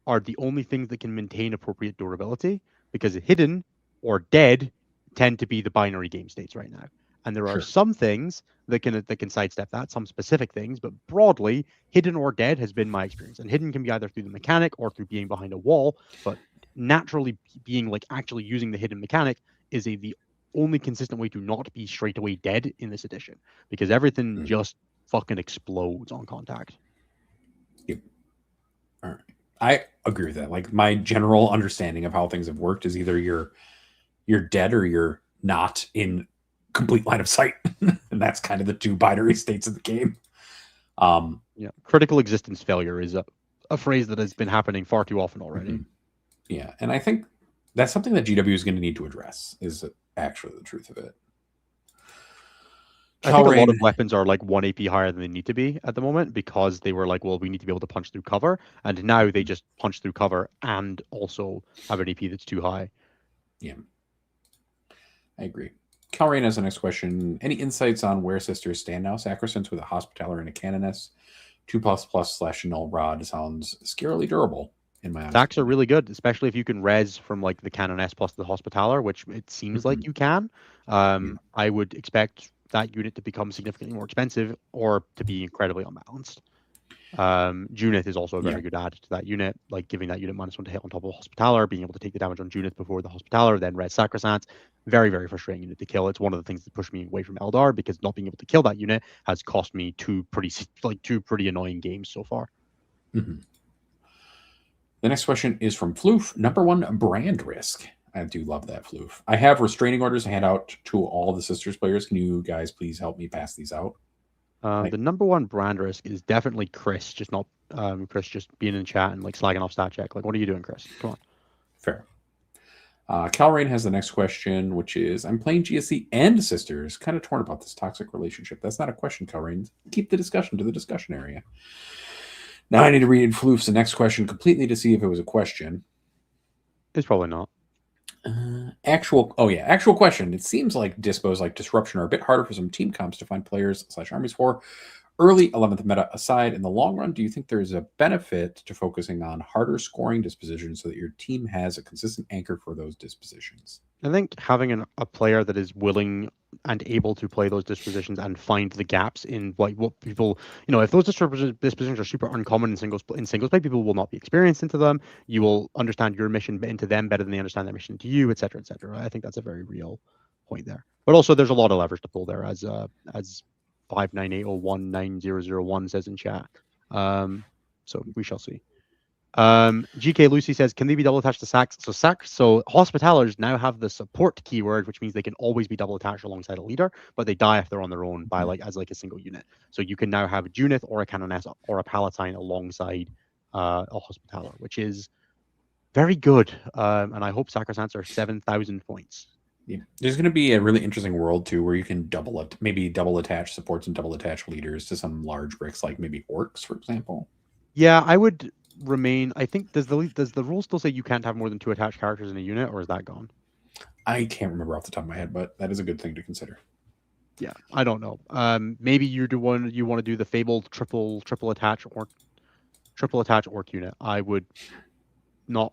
are the only things that can maintain appropriate durability, because hidden or dead tend to be the binary game states right now. And there are some things that can sidestep that, some specific things, but broadly, hidden or dead has been my experience. And hidden can be either through the mechanic or through being behind a wall, but naturally being like actually using the hidden mechanic is the only consistent way to not be straight away dead in this edition, because everything just fucking explodes on contact. Yep. All right. I agree with that. Like my general understanding of how things have worked is either you're you're dead or you're not in complete line of sight. And that's kind of the two binary states of the game. Yeah, critical existence failure is a phrase that has been happening far too often already. Yeah, and I think that's something that GW is going to need to address, is actually the truth of it. I think a lot of weapons are like 1 AP higher than they need to be at the moment because they were like, well, we need to be able to punch through cover, and now they just punch through cover and also have an AP that's too high. Yeah, I agree. Calrain has the next question. Any insights on where sisters stand now? Sacrosanct with a Hospitaller and a Canoness. 2++/null rod sounds scarily durable in my eyes. Attacks are really good, especially if you can res from like the Canoness plus the Hospitaller, which it seems like you can. I would expect that unit to become significantly more expensive or to be incredibly unbalanced. Junith is also a very good add to that unit, like giving that unit -1 to hit on top of Hospitaller, being able to take the damage on Junith before the Hospitaller, then res Sacrosanct. Very, very frustrating unit to kill. It's one of the things that pushed me away from Eldar because not being able to kill that unit has cost me two pretty annoying games so far. The next question is from Floof. Number 1 brand risk. I do love that, Floof. I have restraining orders to hand out to all the sisters players. Can you guys please help me pass these out? The number 1 brand risk is definitely Chris, just not Chris just being in chat and like slagging off stat check. Like, what are you doing, Chris? Come on. Fair. Calrain has the next question, which is, I'm playing GSC and sisters. Kind of torn about this toxic relationship. That's not a question, Calrain. Keep the discussion to the discussion area. Now I need to read Floof's the next question completely to see if it was a question. It's probably not. Actual question. It seems like dispos like Disruption are a bit harder for some team comps to find players/armies for. Early 11th meta aside, in the long run, do you think there's a benefit to focusing on harder scoring dispositions so that your team has a consistent anchor for those dispositions? I think having a player that is willing and able to play those dispositions and find the gaps in what people, if those dispositions are super uncommon in singles play, people will not be experienced into them. You will understand your mission into them better than they understand their mission to you, etc., etc. I think that's a very real point there. But also, there's a lot of leverage to pull there, as 598019001 says in chat. So we shall see. GK Lucy says, can they be double attached to Sacs? So Hospitallers now have the support keyword, which means they can always be double attached alongside a leader, but they die if they're on their own by as a single unit. So you can now have a Junith or a Canoness or a Palatine alongside a Hospitaller, which is very good. And I hope Sacrosancts are 7,000 points. Yeah. There's going to be a really interesting world too, where you can maybe double attach supports and double attach leaders to some large bricks, like maybe orcs, for example. Yeah, I would remain. I think does the rule still say you can't have more than 2 attached characters in a unit, or is that gone? I can't remember off the top of my head, but that is a good thing to consider. Yeah, I don't know. Maybe you want to do the fabled triple attach orc unit. I would not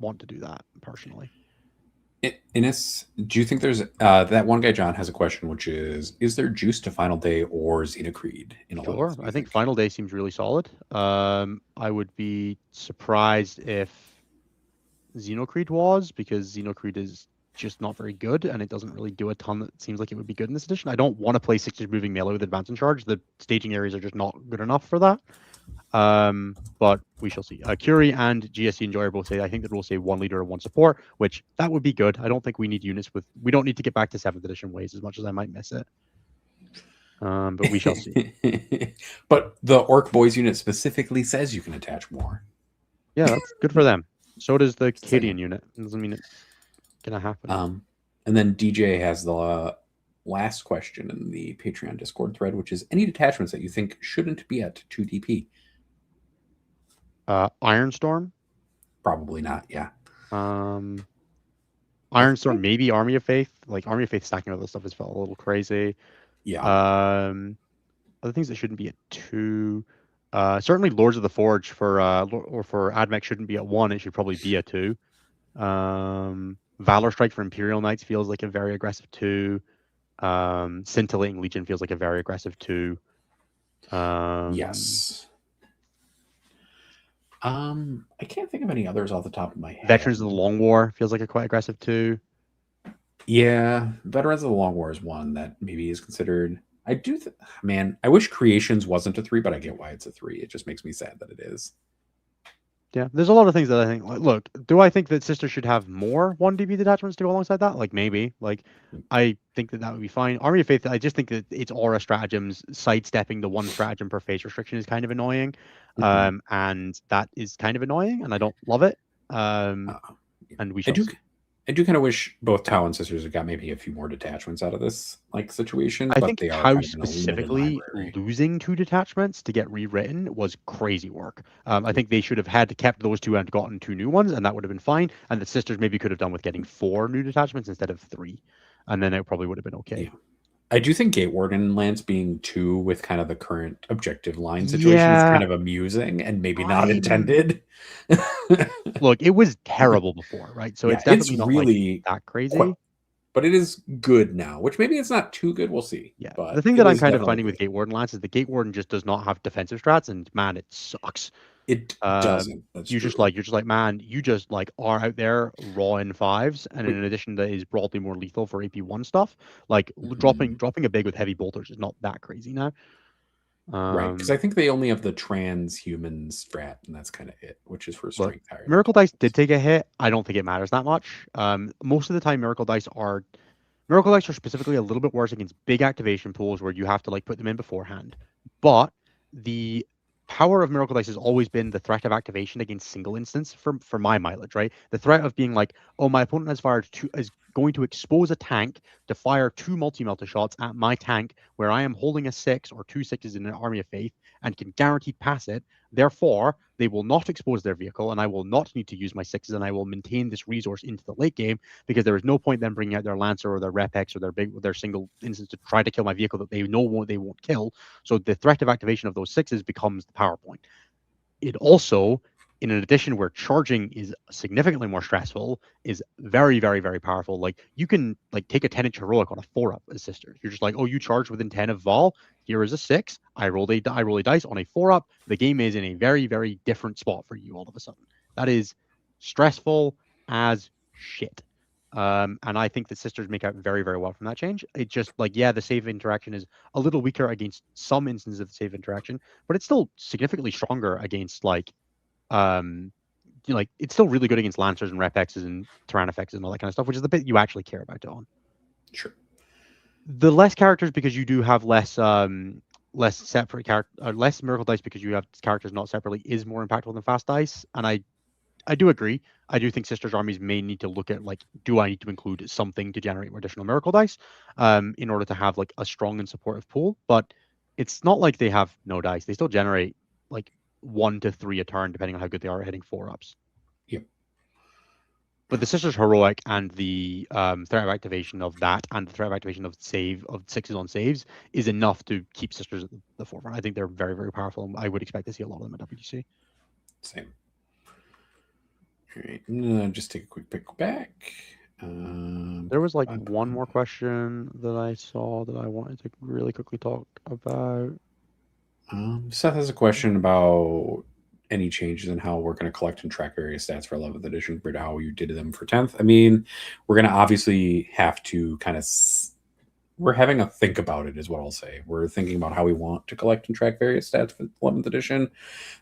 want to do that personally. Innes, do you think there's that one guy John has a question, which is there juice to Final Day or Xenocreed in 11th? Sure, I think Final Day seems really solid. I would be surprised if Xenocreed was, because Xenocreed is just not very good, and it doesn't really do a ton that seems like it would be good in this edition. I don't want to play 6 moving melee with advance and charge. The staging areas are just not good enough for that. But we shall see. Curie and GSC Enjoyer both say, I think the rules say 1 leader and 1 support, which that would be good. I don't think we need units we don't need to get back to 7th edition ways as much as I might miss it. But we shall see. But the Orc Boys unit specifically says you can attach more. Yeah, that's good for them. So does the Cadian unit. It doesn't mean it's gonna happen. And then DJ has the last question in the Patreon Discord thread, which is any detachments that you think shouldn't be at 2 DP? Ironstorm? Probably not, yeah. Ironstorm, maybe Army of Faith. Like Army of Faith stacking all this stuff has felt a little crazy. Yeah. Other things that shouldn't be at 2. Certainly Lords of the Forge for Admech shouldn't be at 1. It should probably be at 2. Valor Strike for Imperial Knights feels like a very aggressive 2. Scintillating Legion feels like a very aggressive 2. Yes. I can't think of any others off the top of my head. Veterans of the Long War feels like a quite aggressive 2. Yeah, Veterans of the Long War is one that maybe is considered. I do, man. I wish Creations wasn't a 3, but I get why it's a 3. It just makes me sad that it is. Yeah, there's a lot of things that I think. Like, look, do I think that Sisters should have more 1 DB detachments to go alongside that? Like maybe. Like I think that would be fine. Army of Faith, I just think that its aura stratagems sidestepping the one stratagem per phase restriction is kind of annoying, Mhm. and that is kind of annoying, and I don't love it. Uh, And we I shall do see. I do kind of wish both Tau and Sisters had got maybe a few more detachments out of this like situation, I but think they are Tau kind of in a limited specifically library. losing 2 detachments to get rewritten was crazy work. I Yeah. think they should have had kept those 2 and gotten 2 new ones, and that would have been fine. And the Sisters maybe could have done with getting 4 new detachments instead of 3, and then it probably would have been okay. Yeah. I do think Gate Warden Lance being 2 with kind of the current objective line situation is Yeah, kind of amusing and maybe not I'm intended. look, it was terrible before, right? So Yeah, it's it's definitely not like really that quite, crazy. but it is good now, which maybe it's not too good. We'll see, Yeah. The but thing it that I'm is kind of definitely finding with good. Gate Warden Lance is the Gate Warden just does not have defensive strats, and man, it sucks. It doesn't. That's true. You're just like, man, you just like are out there raw in fives, and in addition that is broadly more lethal for AP1 stuff. Like Mhm. dropping a big with heavy bolters is not that crazy now. Right, because Um I think they only have the transhuman strat, and that's kind of it, which is for Look, strength higher Miracle Dice did detachments. take a hit. I don't think it matters that much. Most of the time Miracle Dice are specifically a little bit worse against big activation pools where you have to like put them in beforehand. But the power of Miracle Dice has always been the threat of activation against single instance for my mileage, right? The threat of being like, oh, my opponent has fired two is going to expose a tank to fire 2 multi-melta shots at my tank where I am holding a 6 or 2 6s in an Army of Faith and can guaranteed pass it. Therefore, they will not expose their vehicle, and I will not need to use my 6s, and I will maintain this resource into the late game because there is no point them bringing out their Lancer or their Repex or their single instance to try to kill my vehicle that they know they won't kill. So the threat of activation of those 6s becomes the power point. It also, in an addition where charging is significantly more stressful, is very, very, very powerful. Like you can like take a 10-inch heroic on a 4-up as Sisters. You're just like, oh, you charge within 10 of Vol. Here is a 6. I roll a dice on a 4-up. The game is in a very, very different spot for you all of a sudden. That is stressful as shit. And I think the Sisters make out very, very well from that change. It just like, yeah, the save interaction is a little weaker against some instances of the save interaction, but it's still significantly stronger against um like it's still really good against Lancers and Repexes and Tyrannifexes and all that kind of stuff, which is the bit you actually care about it on. Sure. The less characters because you do have less separate character less miracle dice because you have characters not separately is more impactful than fast dice. And I do agree. I do think Sisters armies may need to look at like, do I need to include something to generate more additional miracle dice, in order to have like a strong and supportive pool. But it's not like they have no dice. They still generate like 1 to 3 a turn, depending on how good they are at hitting 4-ups. Yep. But the Sisters heroic and the threat of activation of that and the threat of activation of save of 6s on saves is enough to keep Sisters at the forefront. I think they're very, very powerful. And I would expect to see a lot of them at WGC. Same. All right. I'm gonna just take a quick pick back. There was like one more question that I saw that I wanted to really quickly talk about. Seth has a question about any changes in how we're going to collect and track various stats for 11th edition compared to how you did them for 10th. I mean, we're going to obviously have to kind of we're having a think about it is what I'll say. We're thinking about how we want to collect and track various stats for 11th edition.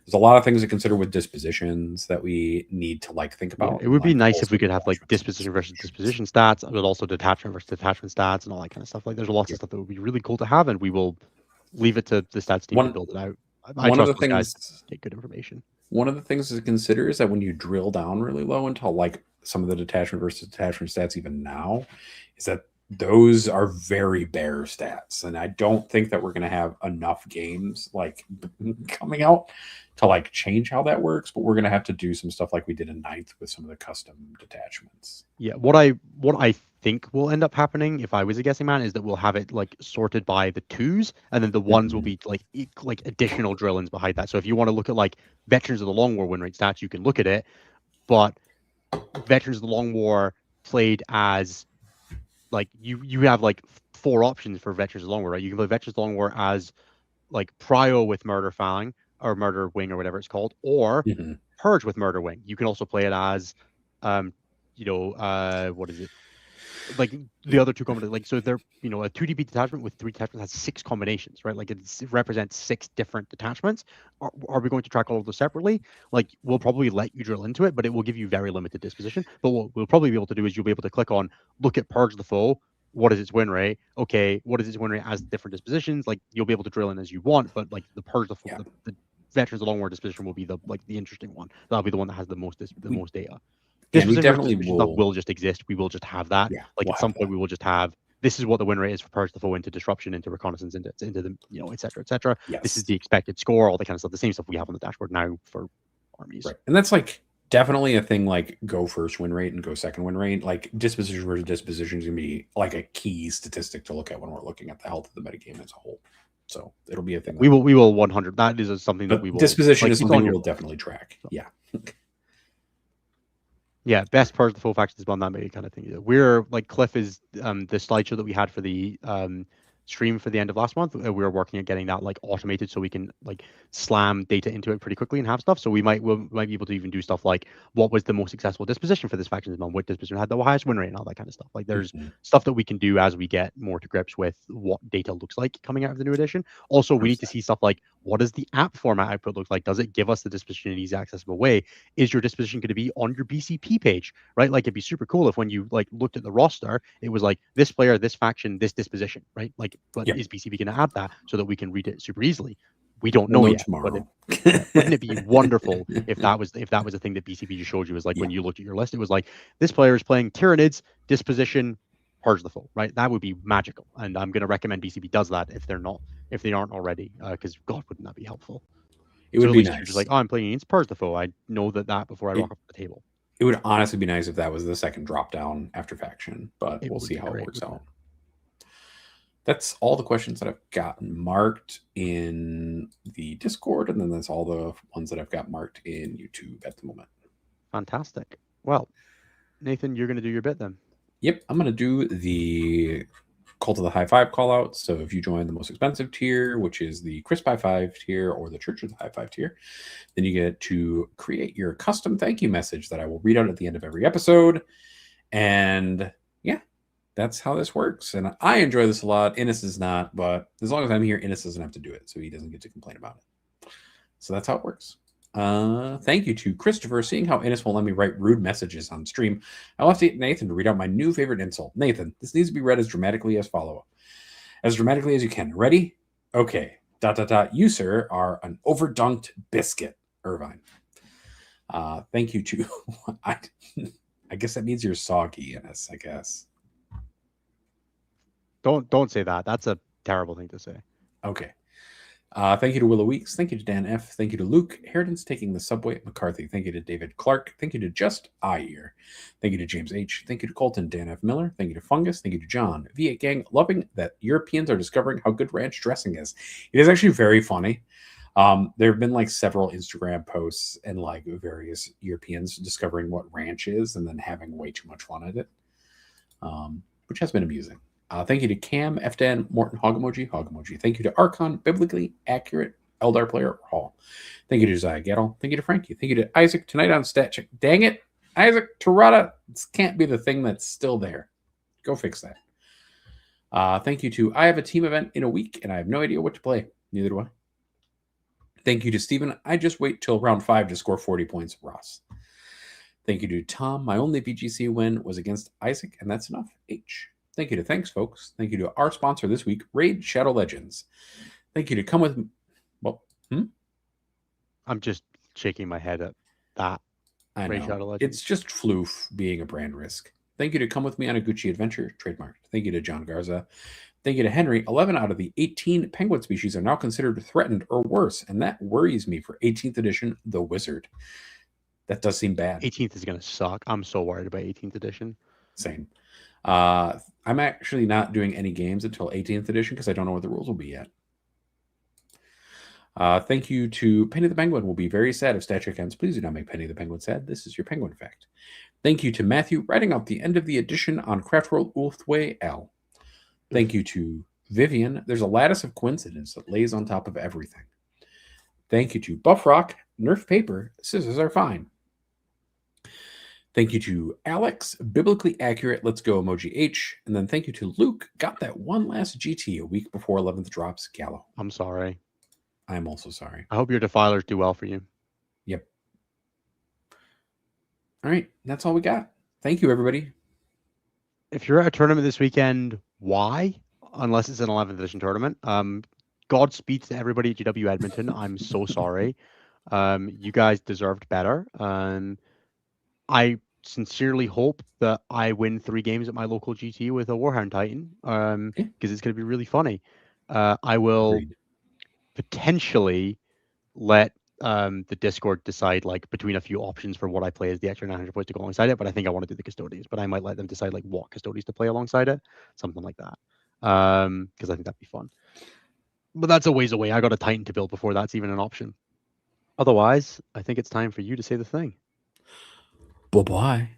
There's a lot of things to consider with dispositions that we need to like think Yeah, about, it and would be like nice if also we could have like detachments and disposition versus dispositions. disposition stats, but also detachment versus detachment stats and all that kind of stuff. Like there's lots of Yep. stuff that would be really cool to have, and we will leave it to the stats team to One build it out. I one of trust the those guys to things get good information. one of the things to consider is that when you drill down really low into like some of the detachment versus detachment stats even now, is that those are very bare stats. And I don't think that we're going to have enough games like coming out to like change how that works, but we're going to have to do some stuff like we did in ninth with some of the custom detachments. Yeah, what I think will end up happening if I was a guessing man is that we'll have it like sorted by the twos, and then the ones will Mhm. be like like additional drill-ins behind that. So if you want to look at like Veterans of the Long War win rate stats, you can look at it, but Veterans of the Long War played as like you have like 4 options for Veterans of the Long War, right? You can play Veterans of the Long War as like Prio with Murder Fang or Murder Wing or whatever it's called, or Mhm. Purge with Murder Wing. You can also play it as, um, what is it? like the other two combinations, like so they're a 2DP detachment with 3 detachments has 6 combinations, right? Like it represents 6 different detachments. Are we going to track all of those separately? Like we'll probably let you drill into it, but it will give you very limited disposition. But what we'll probably be able to do is you'll be able to click on look at Purge the Foe. What is its win rate? Okay, what is its win rate as different dispositions? Like you'll be able to drill in as you want, but like the Purge the Foe, the Veterans of the Long War disposition will be the interesting one. That'll be the one that has the most data. Yeah, and we Disposition versus definitely disposition stuff will. will just exist. We will just have that. Yeah, Like we'll at some have point, that. we will just have this is what the win rate is for Purge the Foe into disruption, into reconnaissance, into the et cetera, et cetera. This is Yes. the expected score, all the kind of stuff. The same stuff we have on the dashboard now for armies. Right. And that's like definitely a thing, like go first win rate and go second win rate. Like disposition versus disposition is going to be like a key statistic to look at when we're looking at the health of the metagame as a whole. So it'll be a thing. We will 100. That is something that we will. Disposition like, is something we will definitely track. So. Yeah. Yeah, best Purge the Foe faction is on that maybe kind of thing. We're like Cliff is the slideshow that we had for the stream for the end of last month. We were working at getting that like automated so we can like slam data into it pretty quickly and have stuff. So we might be able to even do stuff like what was the most successful disposition for this faction this month, what disposition had the highest win rate and all that kind of stuff. Like there's stuff that we can do as we get more to grips with what data looks like coming out of the new edition. Also, we need to see stuff like what does the app format output look like? Does it give us the disposition in an easy accessible way? Is your disposition going to be on your BCP page, right? Like it'd be super cool if when you like looked at the roster, it was like this player, this faction, this disposition, right? Like, but is BCP going to add that so that we can read it super easily? We don't know yet. Tomorrow. But wouldn't it be wonderful if that was a thing that BCP just showed you? Is like when you looked at your list, it was like this player is playing Tyranids, disposition, Purge the Foe, right? That would be magical, and I'm going to recommend BCP does that if they aren't already, because God, wouldn't that be helpful? It would be nice. You're just like, oh, I'm playing against Purge the Foe. I know that before I rock up the table. It would honestly be nice if that was the second drop down after faction, but we'll see how it works out. That's all the questions that I've gotten marked in the Discord, and then that's all the ones that I've got marked in YouTube at the moment. Fantastic. Well, Nathan, you're going to do your bit then. Yep, I'm going to do the Cult of the High Five call out. So if you join the most expensive tier, which is the Crisp High Five tier or the Church of the High Five tier, then you get to create your custom thank you message that I will read out at the end of every episode. And yeah, that's how this works. And I enjoy this a lot. Innes does not, but as long as I'm here, Innes doesn't have to do it. So he doesn't get to complain about it. So that's how it works. Thank you to Christopher. Seeing how Innes won't let me write rude messages on stream, I left Nathan to read out my new favorite insult. Nathan, this needs to be read as dramatically as follow. As dramatically as you can. Ready? Okay. ... You, sir, are an overdunked biscuit, Irvine. Thank you to... I guess that means you're soggy, Innes, I guess. Don't say that. That's a terrible thing to say. Okay. Thank you to Willow Weeks. Thank you to Dan F. Thank you to Luke. Harridan's taking the subway at McCarthy. Thank you to David Clark. Thank you to Just Ear. Thank you to James H. Thank you to Colton Dan F. Miller. Thank you to Fungus. Thank you to John. V8 Gang. Loving that Europeans are discovering how good ranch dressing is. It is actually very funny. There have been like several Instagram posts and like various Europeans discovering what ranch is and then having way too much fun at it, which has been amusing. Thank you to Cam, FDan, Morton, Hog Emoji. Thank you to Archon, Biblically Accurate, Eldar Player, Hall. Thank you to Josiah Gettle. Thank you to Frankie. Thank you to Isaac, tonight on Stat Check. Dang it, Isaac, Tirada. This can't be the thing that's still there. Go fix that. Thank you to I have a team event in a week, and I have no idea what to play. Neither do I. Thank you to Steven. I just wait till round 5 to score 40 points, Ross. Thank you to Tom. My only VGC win was against Isaac, and that's enough. H. Thank you to Thanks, folks. Thank you to our sponsor this week, Raid Shadow Legends. Thank you to Come With... Well, I'm just shaking my head at that. I Raid know. Shadow Legends. It's just floof being a brand risk. Thank you to Come With Me on a Gucci Adventure, trademarked. Thank you to John Garza. Thank you to Henry. 11 out of the 18 penguin species are now considered threatened or worse, and that worries me for 18th edition, The Wizard. That does seem bad. 18th is going to suck. I'm so worried about 18th edition. Same. I'm actually not doing any games until 18th edition because I don't know what the rules will be yet. Thank you to Penny the Penguin. Will be very sad if Stat Check ends. Please do not make Penny the Penguin sad. This is your penguin fact. Thank you to Matthew, writing out the end of the edition on Craftworld Ulfway L. Thank you to Vivian. There's a lattice of coincidence that lays on top of everything. Thank you to Buff Rock, Nerf Paper, scissors are fine. Thank you to Alex, Biblically Accurate, Let's Go Emoji H. And then thank you to Luke, got that one last GT a week before 11th drops, Gallo. I'm sorry. I'm also sorry. I hope your defilers do well for you. Yep. All right. That's all we got. Thank you, everybody. If you're at a tournament this weekend, why? Unless it's an 11th edition tournament. Godspeed to everybody at GW Edmonton. I'm so sorry. You guys deserved better. I sincerely hope that I win 3 games at my local GT with a Warhound Titan, because it's going to be really funny. I will Agreed. potentially let the Discord decide like between a few options for what I play as the extra 900 points to go alongside it, but I think I want to do the Custodians, but I might let them decide like what Custodians to play alongside it, something like that, because I think that'd be fun. But that's a ways away. I got a Titan to build before that's even an option. Otherwise, I think it's time for you to say the thing. Bye-bye.